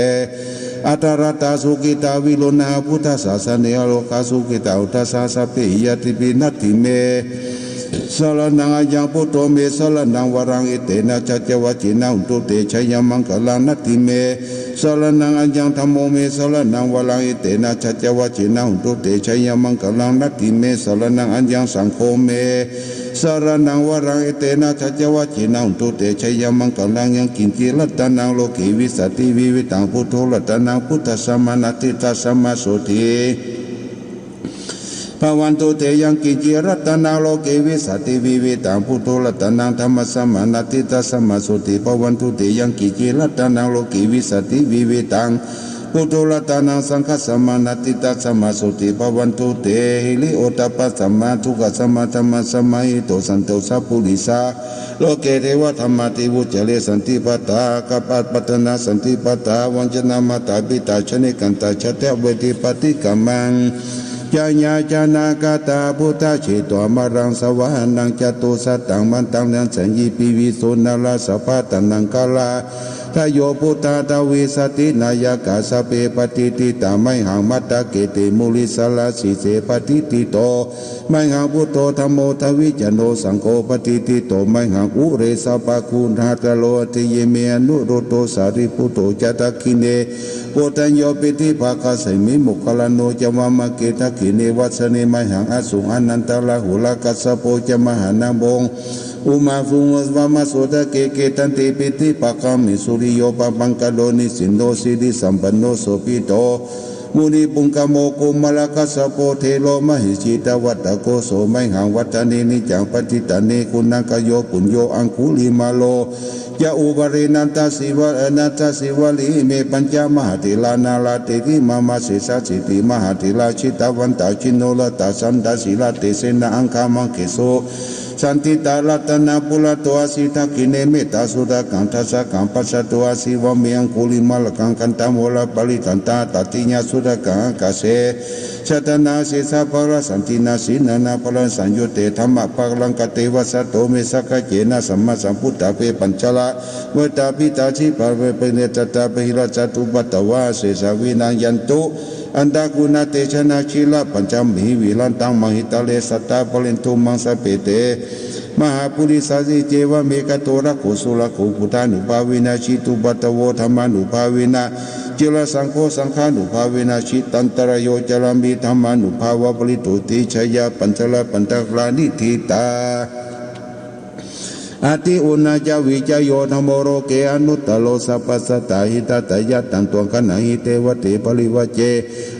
อัตระตาสุกิตาวิโลนาพุทธศาสนาโลกสุกิตาอุตสเปยติปินัตถิเมสรนังยังพุทโธเมสรนังวรังเอเตนะจัจวัจจินังตุเตชัยมังคลังนัตถิเมสรนังยังธรรมโมเมสรนังวรังเอเตนะจัจวัจจินังตุเตชัยมังคลังนัตถิเมสรนังยังสังโฆเมสรนังวรังเอเตนะจัจวัจจินังตุเตชัยมังคลังยังกินจิรัตนังโลกิวิสัตติวิวิตังพุทโธรัตนังพุทธสัมมานาติตัสสมาโสติภวันตุเตยังกิจิรัตนาโลเกวิสัตติวิวิตังพุทโธรัตนังธรรมสัมมานาติตัสสมาสุติภวันตุเตยังกิจิรัตนาโลเกวิสัตติวิวิตังพุทโธรัตนังสังฆสัมมานาติตัสสมาสุติภวันตุเตหิริโอตปัสสัมมาทุกขสัมมาธรรมสัมมาหิโตสันโตสัพพุริสาโลเกเทวธรรมติวุจเลสันติปัตตากัปปัตปัตนาสันติปัตตาวัญจนามาตาปิตาชนิกันตาชะเตเวทิปฏิกัมมังจญาจานากาตาพุทธเชตวมารังสวานังจตุสัตตังมันตังนันสัญญีปิวิสุนาลาสภาตันังกาลาทโยพุทธาตวิสตินายกาสเปปฏิติตาไมหังมัตตะเกติมุลิสลาสิเสปฏิติโตไมหังพุทโธธรรมโมทวิจโนสังโฆปฏิติโตไมหังอุเรสปะคุณหาตโลติเยเมอนุโรโตสาริปุโตจตคิเนโกตัญโยปิติภาคาสมิมุขลาโนจวามะเกตคิเนวัสเนไมหังอสุอนันตลาหุลกัสสโปจมหานังบงอุมาฟุงวามาโสตะเกเกตันติปิติภาคามิสุ ริโยปปังกโลนิสินโนสิริสัมปันโนโสปิโตมุนีปุงกโมกุมลกัสสะโพเทโลมหิจิตวัตตะโกโสไมหังวัตเนนิจังปฏิตาเนกุณังกโยปุญโยอังคุลิมาโลยะอุบรินันตสิวะนันตสิวะลิเมปัญจมหติลานาลาเตติมามาเสสะสิติมหติลาชิตวันตาชินโนลตาสันตสิลาเตเสนะอังคามังเกโสสันติตาลัตนาปุระตัวสิทากิเนเมตาสุดากังทัสสะกังปัสสะตัวสิวะเมียงคุลิมาลกังกันตามโหระปริกันตาตติญาสุดากังกาเสชตนาเสสะปะระสันตินาสินานาปะระสัญญุเตธรรมะปะลังกเตวะสัตโตเมสักเจนะสัมมาสัมพุทธะเปปัญจละเวตาปิตาชิปะเวเปเนตตาเปหิระจตุปัตตวะเสสะวินัยยันตุอันตากุณาเตชนะชิละปัญจมิวิลันตังมหิตาเลสัตตาปลินทุมังสเปเตมหาปุริสาสิเจวะเมกโตระโกสุระโกพุทธานุภาวินาชิตุปัตตโวธรรมานุภาวินาจิรสังโฆสังฆานุภาวินาชิตันตรโยจารามิธรรมานุภาวะปริตุติชยาปัญจละปัญตกลานิธิตาอาทิอุณาจาวิจโยธโมโรเกอนุตตโลสัพพสัตตาหิตตายะตังตวงกันหิเตวเตปริวเจ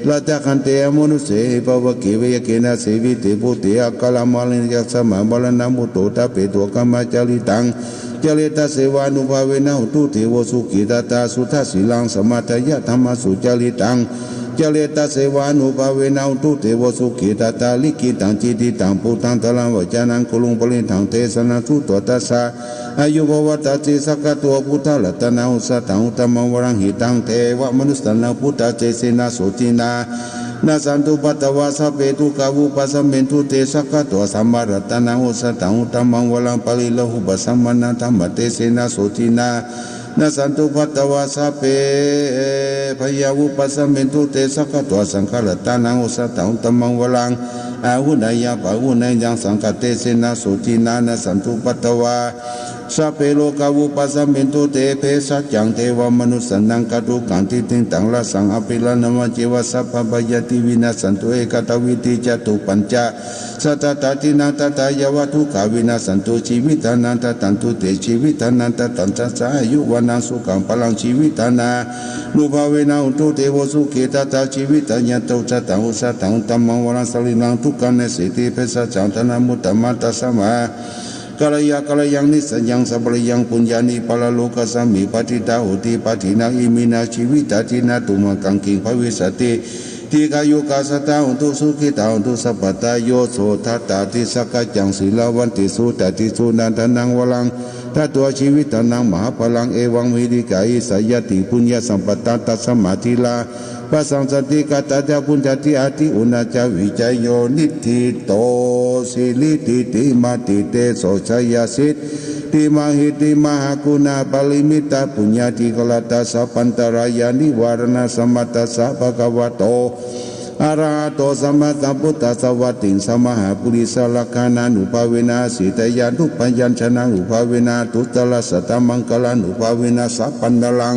ละจักขันเตอมนุเสภวกิเวเกนะเสวิเตปุติอักขลามาลินยัสสะมะบาลนามุตโตตะเปตัวกัมมาจาริตังเจเลตเสวานุภาเวนะหุตุเทวสุกิตตาสุทัสสิลังสมัตยะธรรมสุจาริตังเจเลตเสวานุภาเวนะหุตุเทวสุกิตตาลิกิตังจิติตังปุตังตลังวจานังกุลุงปลินทังเทสนาทุตตัสสะอายุภวตัสสิสักตัวพุทธลัตนาอุสตังอุตมังวรังหิตังเทวมนุสตนาพุทธเจเสนาโสตินานาสันตุปัตตวาสเปตุกาวุปัสสเมนตุเตสักตัวสัมมารัตนาอุสตังอุตมังวรังปลิลหุปัสสมนาธรรมเตเสนาโสตินานาสันตุปัตตวาสเปพยาวุปัสสเมนตุเตสักตัวสังฆรัตนาอุสตังอุตมังวรังอาหุนายาปะหุนายยังสังฆเตเสนาโสตินานาสันตุปัตตวาสัพเพโลกาวุปัสสเมนตุเตเพสัจจังเทวมนุสนังกตุกันติติงตังละสังอภิลานามเจวสัพพะยติวินาสันตุเอกตวิติจตุปัญจสัตตตินาตตายวัตุขาวินาสันตุชีวิตานันตตันตุเตชีวิตานันตตันจัสสายุวานังสุขังพลังชีวิตานานุภาเวนะอุตุเทวสุเกตตาชีวิตาญาตุจัตตังอุสตังตัมมังวรังสลินังทุกขันเนสิติเพสัจจังธนามุตตมัตตสมากาลยากาลยังนิสัญญังสัพพะยังปุญญานิปะละโลกัสสมิปฏิตาหุติปฏินาอิมินาชีวิตาทินาตุมังกังกิงภวิสติทิกายุกาสตาหุตุสุขิตาหุตุสัพพตาโยโสทัตตาติสักจังศิลาวันติสุตติสุนันทนังวลังถ้าตัวชีวิตนังมหาพลังเอวังวิริกายิสยติปุญญาสัมปตาตัสมาธิลาปัสสังสติกาตาจาปุญจติอาทิอุณาจาวิจโยนิธิโตสิลิติติมาติเตโสชยสิทติมหิติมหากุณาปลิมิตาปุญญาติกลตาสัพพันตรายานิวารณสมัตตสัพพะวะโตอะระหะโตสัมมาสัมพุทธัสสะวัตติสัมมาหาปุริสลักขานานุภาเวนะสิตยานุปัญญัญชนะนุภาเวนะทุตละสัตตมังคลานุภาเวนะสัพพันตลัง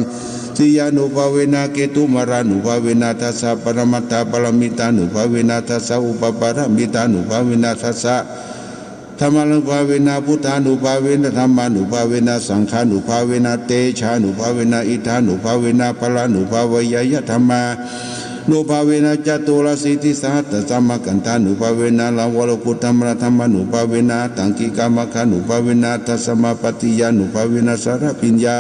สิยานุภาเวนะเกตุมารานุภาเวนะทัสสะปรมัตถปรมิตานุภาเวนะทัสสะอุปปารมิตานุภาเวนะทัสสะธรรมานุภาเวนะพุทธานุภาเวนะธรรมานุภาเวนะสังฆานุภาเวนะเตชานุภาเวนะอิทานุภาเวนะพลานุภาวยายธรรมานุภาเวนะจตุรสิทธิสหัตสัมมากันธานุภาเวนะลาวโลกุตมรธรรมานุภาเวนะตังกิกามคานุภาเวนะทัสสมาปฏิยานุภาเวนะสารปิญญา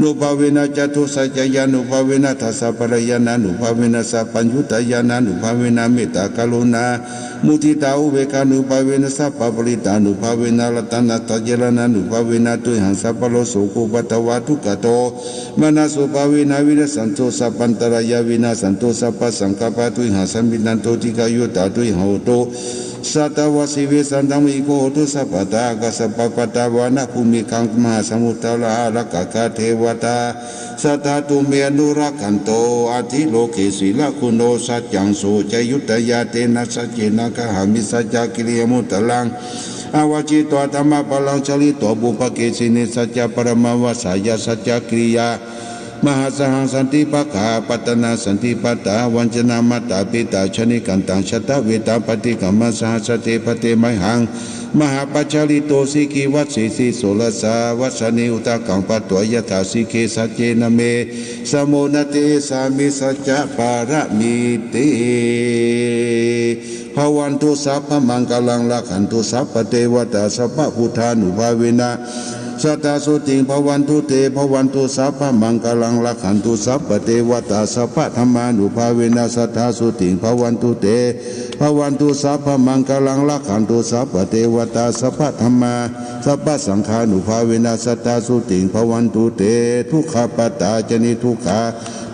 นุภาเวนะจตุสัจจยานุภาเวนะทัสสะปรยานานุภาเวนะสัพพัญญุตายานานุภาเวนะเมตตากรุณามุทิตาอุเบกานุภาเวนะสัพพะปริตานุภาเวนะรัตนะตเจรณานุภาเวนะตุหังสัพพะโลสุโกปัตตวะทุกขโตมนัสสุภาเวนะวินัสสันโตสัพพันตรายาวินัสสันโตสัพพะสังฆปะตุหังสัมมินันโตติกายุตตาตุหังโตสัตวสิเวสันตังมิโกตุสัพพตากัสสปะปะตาวานะภูมิคังมหาสมุทตระรักกะเทวตาสัทธาตุเมนุรักขันโตอาทิโลเกศิลคุโนสัจจังโสจยุตยาเตนะสัจเจนะกะหามิสัจจกิริยมุตตลังอวจิตวธรรมะปลังชลิตวบุปเกสิเนสัจจปรมวสายาสัจจกิริยามหาสหังสันติปะขาปัตนาสันติปัตตาวัญชนามัตตาปิตาชนิกันตังชตเวตาปฏิกัมมสหัสเตปเตไมหัง มหาปัจจาริโตสิกิวัตสีโสลสาวัชนิอุตกังปัตตัวยถาสิเกสัจเจนะเมสมุนเตสามิสัจจะปาระมิติภวันตุสัพพมังคลังลักขันตุสัพพเทวตาสัพพพุทธานุภาเวนะสัตตาสุติงภวันตุเตภวันตุสัพพมังคลังลักขันตุสัพพเทวตาสัพพธรรมานุภาเวนะสัทธาสุติงภวันตุเตภวันตุสัพพมังคลังลักขันตุสัพพเทวตาสัพพธรรมาสัพพสังฆานุภาเวนะสัทธาสุติงภวันตุเตทุกขปตาจนิทุกขา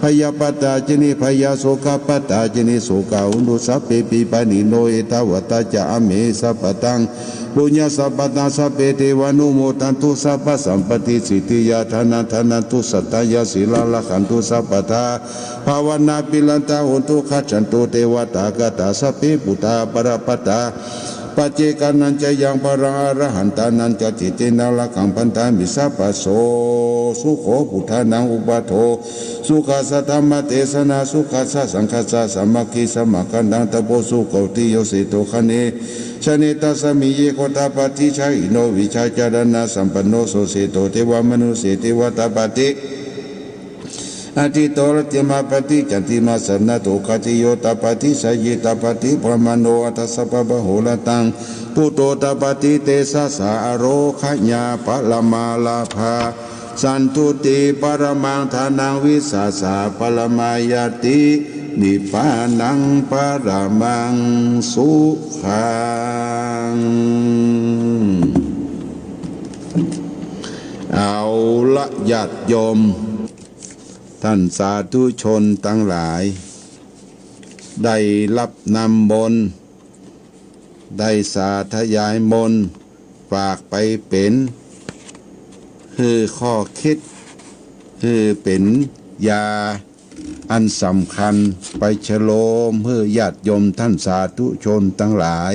พยาปตาจนิพยาโสกปตาจนิโสกาอุนุสัพเพปิปานิโนเอตาวตาจะอเมสัพพตังปุญญาสัพพตังสัพเพเทวานุโมทันตุสัพพสัมปติสิทธิยาธนาธนันตุสัตตยาศีลาลักขันตุสัพพทาภาวนาปิลันตาหุนตุขัจฉันตุเทวตากตาสัพเพปุตตาปรปตาปัจเจกานันจะยังปรังอรหันตานันจะจิตตินาลักขังพันธามิสัพพโสสุโขพุทธานังอุปโทสุขัสสะธรรมเทศนาสุขัสสะสังคัสสะสัมมาคีสมกันดังตะโพสุโกติโยสิโตคะเนชเนตัสมิเยโคตาปฏิชัยโนวิชาจารณะสัมปันโนโสสิโตเทวมนุสิเทวตาปฏิอธิโตรติมาปฏิจันติมาสนะโตคติโยตปฏิสยิตปฏิพระมโนอัตสปะบะโหระตังปุโตตปฏิเตสะสาโรขญาปะละมาลาภาสันตุติปรมังทานังวิสาสาปรมายตินิพพานังปรมังสุขังเอาละญาติโยมท่านสาธุชนทั้งหลายได้รับนำมนต์ได้สาธยายมนต์ฝากไปเป็นคือข้อคิดคือเป็นยาอันสำคัญไปฉโลมเพื่อญาติโยมท่านสาธุชนทั้งหลาย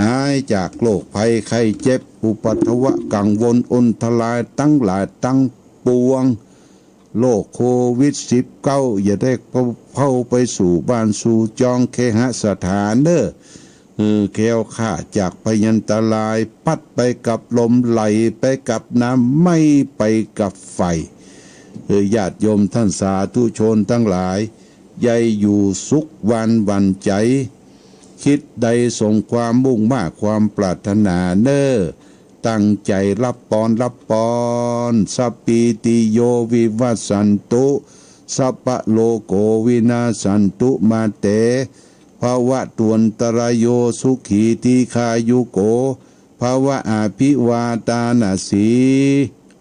หายจากโรคภัยไข้เจ็บอุปัฏฐวะกังวลอนทลายตั้งหลายตั้งปวงโรคโควิด-19อย่าได้เข้าไปสู่บ้านสู่จองเคหสถานเด้อแคล้วคลาดจากพยันตรายปัดไปกับลมไหลไปกับน้ำไม่ไปกับไฟญาติโยมท่านสาธุชนทั้งหลายยายอยู่สุขวันใจคิดใดส่งความมุ่งมากความปรารถนาเน้อตั้งใจรับปอนสัพพิติโยวิวัสสันตุสัพพะโลโกวินาสันตุมาเตภาวะตวนตรายโยสุขีติขายุโกภาวะอาภิวาตานาสี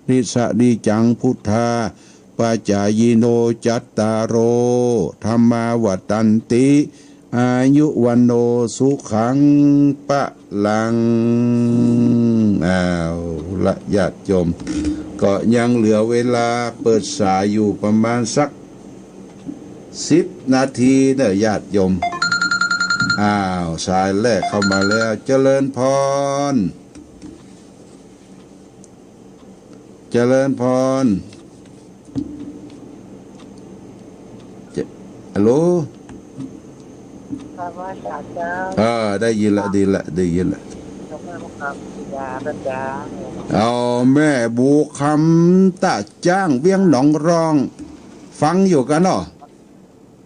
ริสะดิจังพุทธาปัจจายโนจัตตารโอธรรมาวัตันติอายุวันโนสุขังปะลังละญาติโยมก็ยังเหลือเวลาเปิดสายอยู่ประมาณสัก10 นาทีเด้อญาติโยมสายแรกเข้ามาแล้วเจริญพรฮัลโหลได้ยินละได้ยินละเอาแม่บูคำตาจ้างเวียงหนองรองฟังอยู่กันเนาะ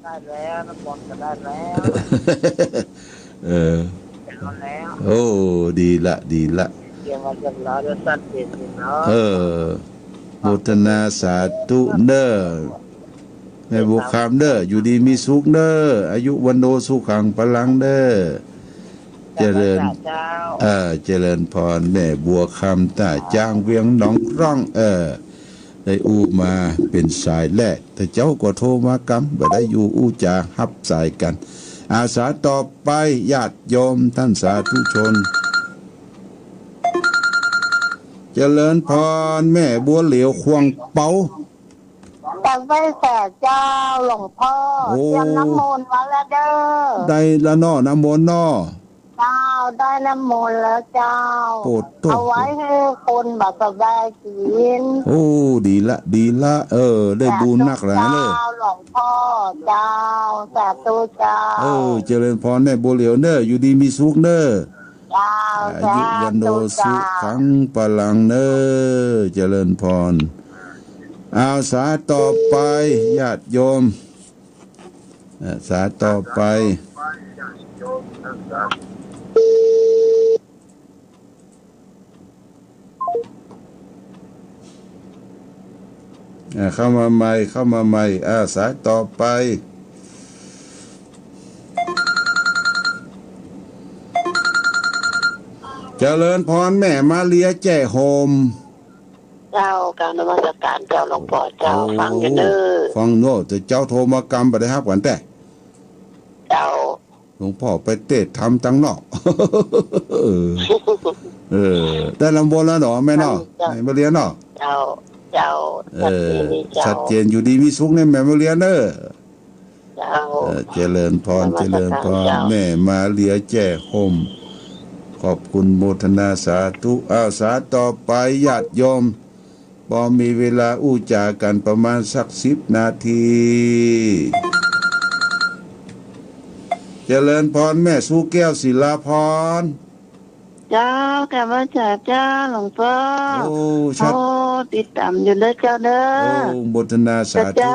ได้แล้วน้ำมนต์ก็ได้แล้วโอ้ดีละเกี่ยวกับจังหวะจะสั้นเด็ดเนาะโมทนาสาธุเด้อแม่บุคคำเด้ออยู่ดีมีสุขเด้ออายุวันโนสุขังพลังเด้อเจริญพรแม่บัวคำตาจ้างเวียงหนองร่องได้อู้มาเป็นสายแรกแต่เจ้าก็โทรมากำบ่ได้อยู่อู้จาฮับสายกันอาสาต่อไปญาติโยมท่านสาธุชนเจริญพรแม่บัวเหลียวควงเป๋าแต่ไม่แส่เจ้าหลวงพ่อเตรียมน้ำมนต์มาแล้วเด้อได้ละน้อน้ำมนต์น้อเจ้าได้น้ำมนต์แล้วเจ้าเอาไว้ให้คนแบบสบายกินโอ้ดีละได้บุญนักหนาเลยหลวงพ่อเจ้าสาธุเจ้าเจริญพรแม่บัวเหลียวเด้ออยู่ดีมีสุขเด้อจ อายุวันโนสุขังพลังเนอเจริญพรอาสาต่อไปญาติโยมอาสาต่อไปเข้ามาใหม่อาสาต่อไปเจริญพรแม่มาเลียแจ้โฮมเจ้าการนมัสการเจ้าหลวงพ่อเจ้าฟังกันเด้อฟังโน่แต่เจ้าโทรมากรรมไปได้ครับกันแต่เจ้าหลวงพ่อไปเตะทำตั้งนอกได้ลำบนแล้วหนอแม่เนาะแม่มาเลียเนาะเจ้าชัดเจนอยู่ดีมีสุขในแม่มาเลียเนอเจริญพรแม่มาเลียแจ้โฮมขอบคุณโมทนาสาธุอาสาต่อไปญาติโยมพอมีเวลาอู้จากันประมาณสัก10 นาทีเจริญพรแม่สู้แก้วศิลาพรเจ้าแกมาจากเจ้าหลวงพ่อโอ้ติดตามอยู่เด้อเจ้าเด้อโมทนาสาธุ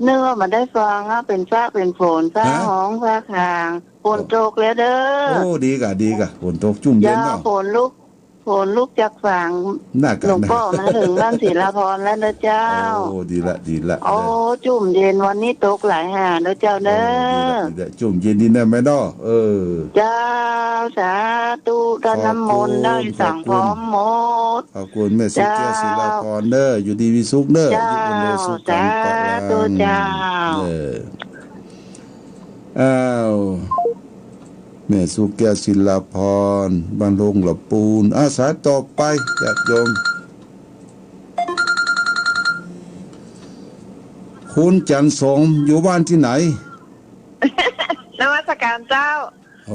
เนื้อมาได้ฟังเป็นฟ้าเป็นฝนฟ้าห้องฟ้าคางฝนตกแล้วเด้อโอ้ดีกะฝนตกจุ่มเย็นเนาะฝนลุกจากฝั่งหลวงพ่อมาถึงบ้านศิลาพรแล้วเด้อเจ้าโอ้ดีละโอ้จุ่มเย็นวันนี้ตกหลายหาเด้อเจ้าเด้อจุ่มเย็นดีนะแม่เนาะเจ้าสาธุตอนน้ำมนต์ได้สั่งพร้อมหมดขอบคุณแม่สุเกียรติศิลาพรเด้ออยู่ดีมีสุขเด้ออยู่บนโลสุขังปะลังเจ้าอ้าวแม่สุเกียรติศิลาพรบ้านโรงหลับปูนอาสาต่อไปญาติโยมคุณจันทร์สมอยู่บ้านที่ไหนนมัสการเจ้า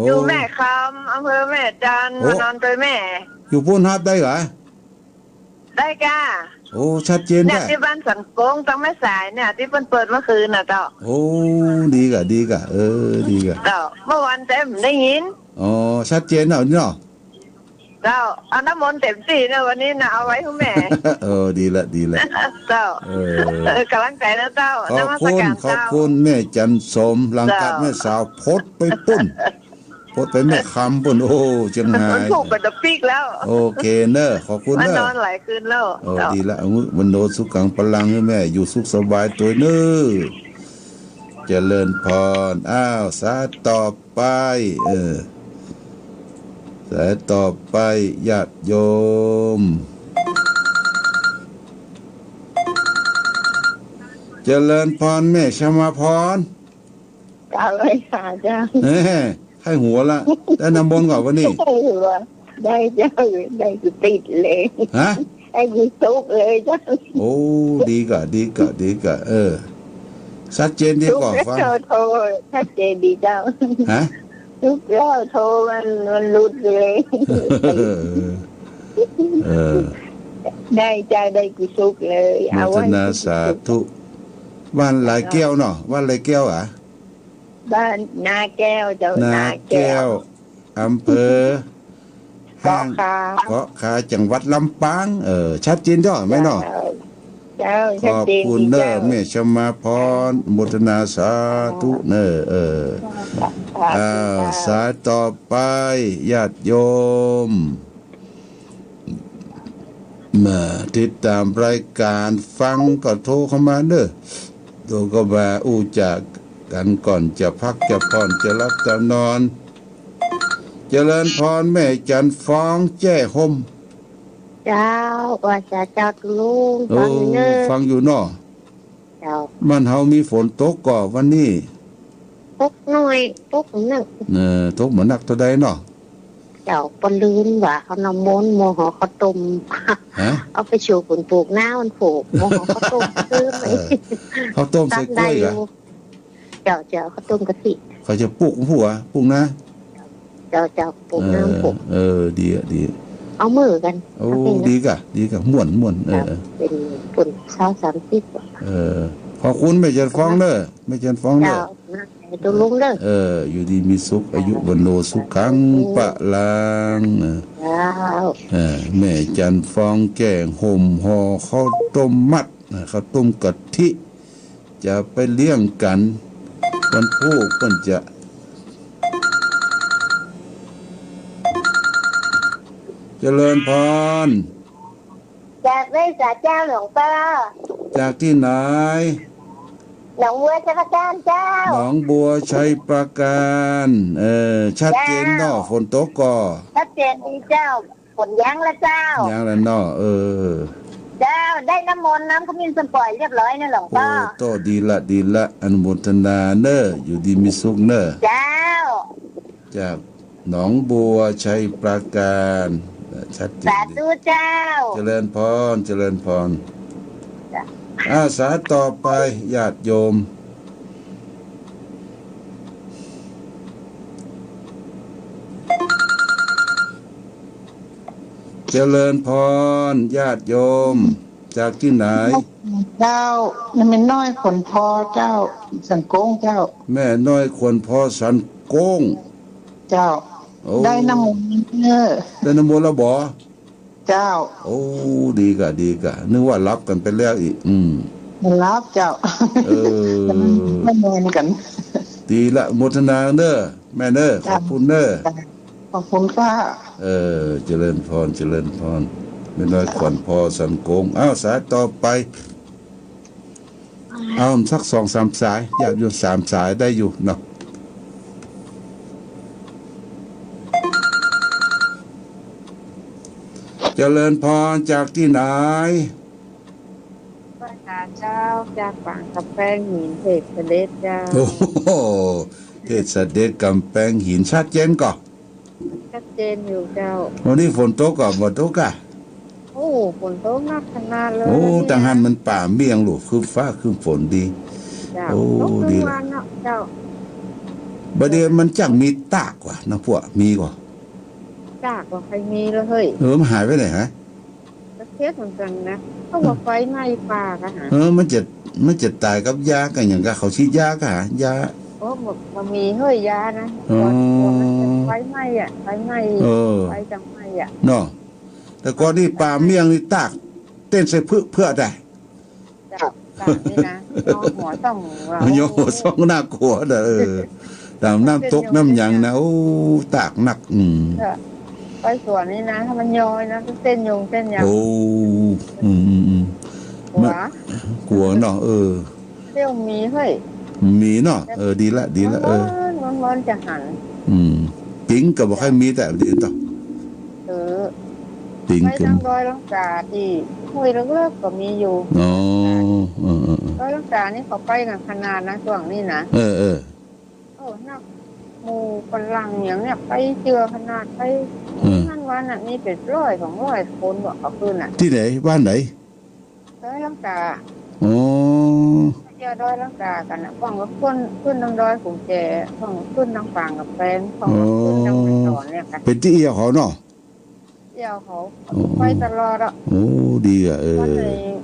อยู่แม่คำอำเภอแม่จันทร์มานอนโดยแม่อยู่พูนฮับได้เหรอได้ก้าโอ้ชัดเจนเนี่ยที่บ้านสังกงตั้งแม่สายเนี่ยที่เปิดเมื่อคืนน่ะเจ้าโอ้ดีกะดีกะเจ้าเมื่อวันเต็มได้ยินอ๋อชัดเจนเนาะเนาะเจ้าเอาน้ำมนต์เต็มที่นะวันนี้นะเอาไว้ให้แม่ดีละเจ้ากำลังใจนะเจ้าขอบคุณแม่จันสมหลังกับแม่สาวพดไปปุ้นพดไปแม่คำปุ้นโอ้จังหายถูกเป็นตะปีกแล้วโอเคเนอะขอบคุณเนอะนอนหลายคืนแล้วดีละมันโนสุขังพลังให้แม่อยู่สุขสบายตัวเนอะเจริญพรอ้าวสาต่อไปสายต่อไปญาติโยมเจริญพรแม่ชมาพรเจ้าเลยค่ะเจ้าให้หัวละได้นำบนก่อนวันนี้ได้เจ้าได้ติดเลยฮะให้มีทุกเลยเจ้าโอ้ดีกะชัดเจนดีกว่าฟังโทรชัดเจนดีเจ้าฮะทุกแล้วโทรมันหลุดเลยได้ใจได้กุศลเลยเอาไว้นาสาธุบ้านหลายแก้วเนาะบ้านหลายแก้วอ่ะบ้านนาแก้วเจ้านาแก้วอำเภอเกาะคาจังหวัดลำปางชัดเจนจ้ะไหมเนาะขอบคุณเนอะแม่ชมาพรโมทนาสาธุเนอะสายต่อไปญาติโยมมาติดตามรายการฟังก็โทรเข้ามาเนอะโทรก็มาอู้จากกันก่อนจะพักจะผ่อนจะรับจะนอนเจริญพรแม่จันฟ้องแจ้ห่มเจ้าว่าจะเจ้าลุงฟังอยู่เนาะมันเฮามีฝนตกก่อวันนี้ตกหน่อยตกหนักตกเหมือนหนักตัวใดเนาะเจ้าปลืนว่าเขานำมนต์โมหอเขาต้มเอาไปชูผลปลูกหน้ามันผูกโมหอเขาต้มซื้อไปเขาต้มใส่กล้วยเหรอเจ้าเขาต้มกะทิเขาจะปลูกหัวปลูกนะเจ้าปลูกน้ำปลูกดีเอามือกันโอ้ดีกะม่วนเป็นคน30ขอบคุณแม่จันฟ้องเด้อแม่จันฟ้องเด้อ ตัวลุงเด้ออยู่ดีมีสุขอายุวันโนสุขังปะลังแม่จันฟองแกงห่มห่อข้าวต้มมัดข้าวต้มกะทิจะไปเลี้ยงกันวันพูกเพิ่นจะเจริญพรจากได้จากเจ้าหลวงพ่อจากที่ไหนหนองบัวชัยประการเจ้าหนองบัวชัยประการชัดเจนเนาะฝนตกก่อชัดเจนดีเจ้าฝนยั้งละเจ้ายั้งแล้วเนาะเจ้าได้น้ำมนต์น้ำขมิ้นสันปล่อยเรียบร้อยนะหลวงพ่อโตดีละอนุโมทนาเนออยู่ดีมีสุขเนอเจ้าจากหนองบัวชัยประการชัดเจนสาธุเจ้าเจริญพรเจริญพรอาสาต่อไปญาติโยมเจริญพรญาติโยมจากที่ไหนเจ้านี่แม่น้อยขนพอเจ้าสันโก้งเจ้าแม่น้อยขนพอสันโก้งเจ้าได้น้ำมนต์ได้น้ำมนต์แล้วบ่เจ้าโอ้ดีกะนึกว่ารับกันไปแล้วอีกมันรับเจ้าไม่นอนกันดีละโมทนาเนอแม่เนอขอบคุณเนอขอบคุณค่ะเจริญพรไม่น้อยขวัญพอสันโกงสายต่อไปสัก2-3 สายอยากอยู่3 สายได้อยู่เนาะเจริญพรจากที่ไหนเจ้าจากฝั่งกับแป้งหินเทศเสด็จเจ้าโอ้โหเทศเสด็จกำแพงหินชัดเจนก่อนชัดเจนอยู่เจ้าวันนี้ฝนตกก่อนบ่ตกอ่ะโอ้ฝนตกหนักขนาดเลยโอ้ตังหันมันป่าเมี่ยงลูกคือฟ้าคือฝนดีโอ้ดีเจ้าบ่เดี๋ยวมันจังมีตากว่ะนะพวกมีก่อตากว่าใครมีแล้วเฮ้ยมันหายไปไหนฮะเทศเหมือนกันนะเขาบอกไฟไหม้ป่ากันฮะมันจะตายกับยากันอย่างกับเขาฉีดยากันยาบอกมันมีเฮ้ยยานะไฟไหม้ไฟไหม้ไฟจังไหม้เนาะแต่ก่อนนี่ป่าเมี่ยงนี่ตากเต้นใส่เพื่อได้ตากนี่นะหัวส่องหัวส่องน่ากลัวเด้อตามน้ำตกน้ำยังนะโอ้ตากหนักไปสวนนี่นะถ้ามันย้อยนะเต้นยงเต้นยางโอ้กลัวเนาะเที่ยวมีเฮ้ยมีเนาะดีละมันจะหันปิ้งกับบอกให้มีแต่ดีต่อปิ้งไปทางดอยลังกาที่ห้วยเลิกก็มีอยู่ดอยลังกานี่เขาไปกันขนาดนะช่วงนี้นะนักหมู่ฝรั่งอย่างเนี้ยไปเจอขนาดไปนั่นวันมีเป็น100-200 คนบอกเขาขึ้นที่ไหนบ้านไหนดอยลังกาเจอดอยลังกากันฟังกับขึ้นทางดอยขุนแจฟังขึ้นทางฝั่งกับแฟนฟังขึ้นทางเป็นสอนเนี่ยกันเป็นที่เอี่ยวเขาเนาะเอี่ยวเขาไปตลอดโอ้ดีอ่ะ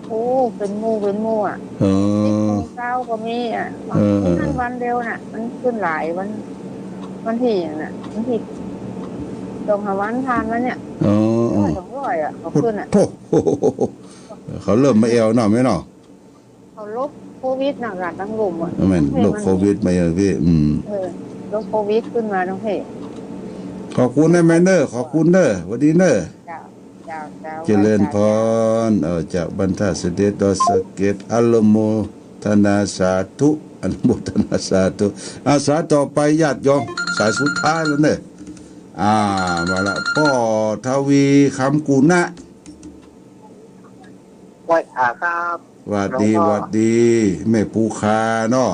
โอ้เป็นมู่เช้าก็มีนั่นวันเดียวน่ะมันขึ้นหลายวันที่น่ะวันที่ตรงหาวันทานแล้วเนี่ย200เขาขึ้นเขาเริ่มมาเอวเนาะไหมเนาะเขาลบโควิดหนักๆทั้งกลุ่มไม่ลบโควิดมาอย่างพี่ลบโควิดขึ้นมาทั้งเพขอบคุณนะแม่เนอร์ขอบคุณเนอร์วันดีเนอร์เจริญพรจากบรรทัดเสด็จดอสเกตอัลโมทนาสาธุอนุโมทนาสาธุอาสาต่อไปญาติโยมสายสุดท้ายแล้วเนี่ยมาละพ่อทวีคำกุณะวัดครับวัดดีแม่ปูคาเนาะ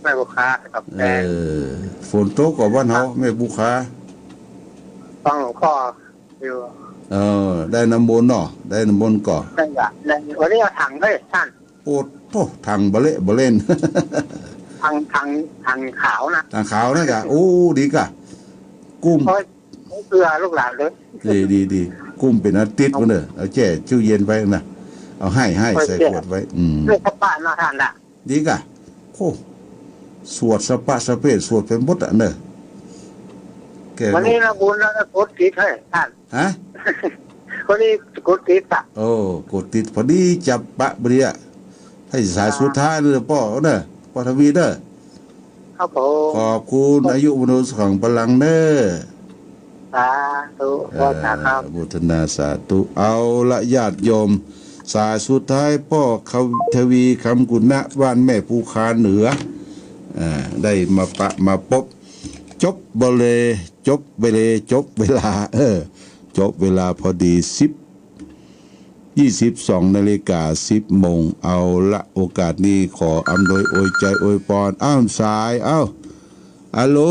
แม่ปูคากับฝนตกกับบ้านเฮาแม่ปูคาฟังหลวงพ่ออยู่ได้น้ำมนต์เนาะได้น้ำมนต์ก่อนได้วันนี้เอาถังด้วยท่านโอ้โหถังบะเล่นถังขาวนะถังขาวนะกะโอ้ดีกะกุ้มเกลือลูกหลานเลยดีกุ้มเป็นอาทิตย์มาเนอะเอาแจ่ชิ้วเย็นไว้นะเอาให้ใส่ขวดไว้เรื่องบ้านเนาะท่านน่ะดีกะโอ้ สวดสปะสเปดสวดเป็นหมดอ่ะเนอะแก วันนี้นะบุญแล้วกดติดให้ท่าน ฮะ วันนี้กดติดอ่ะ โอ้กดติดพอดีจับปะเบรียให้สายสุดท้ายเนอะพ่อเนอะพ่อทวีเนอะ ครับผม ขอบคุณอายุมนุษย์ของพลังเนอะ สาธุพ่อจ๋าครับ บุทนาสาธุเอาละญาติโยมสายสุดท้ายพ่อเขาทวีคำกุณะบ้านแม่ภูคาเหนือได้มาปะมาพบจบบเลยจบไปเลยจบเวลาจบเวลาพอดี22 นาฬิกา 10 โมงเอาละโอกาสนี้ขออำนวยอวยใจอวยพรอ้าวสายอ้าวฮัลโหล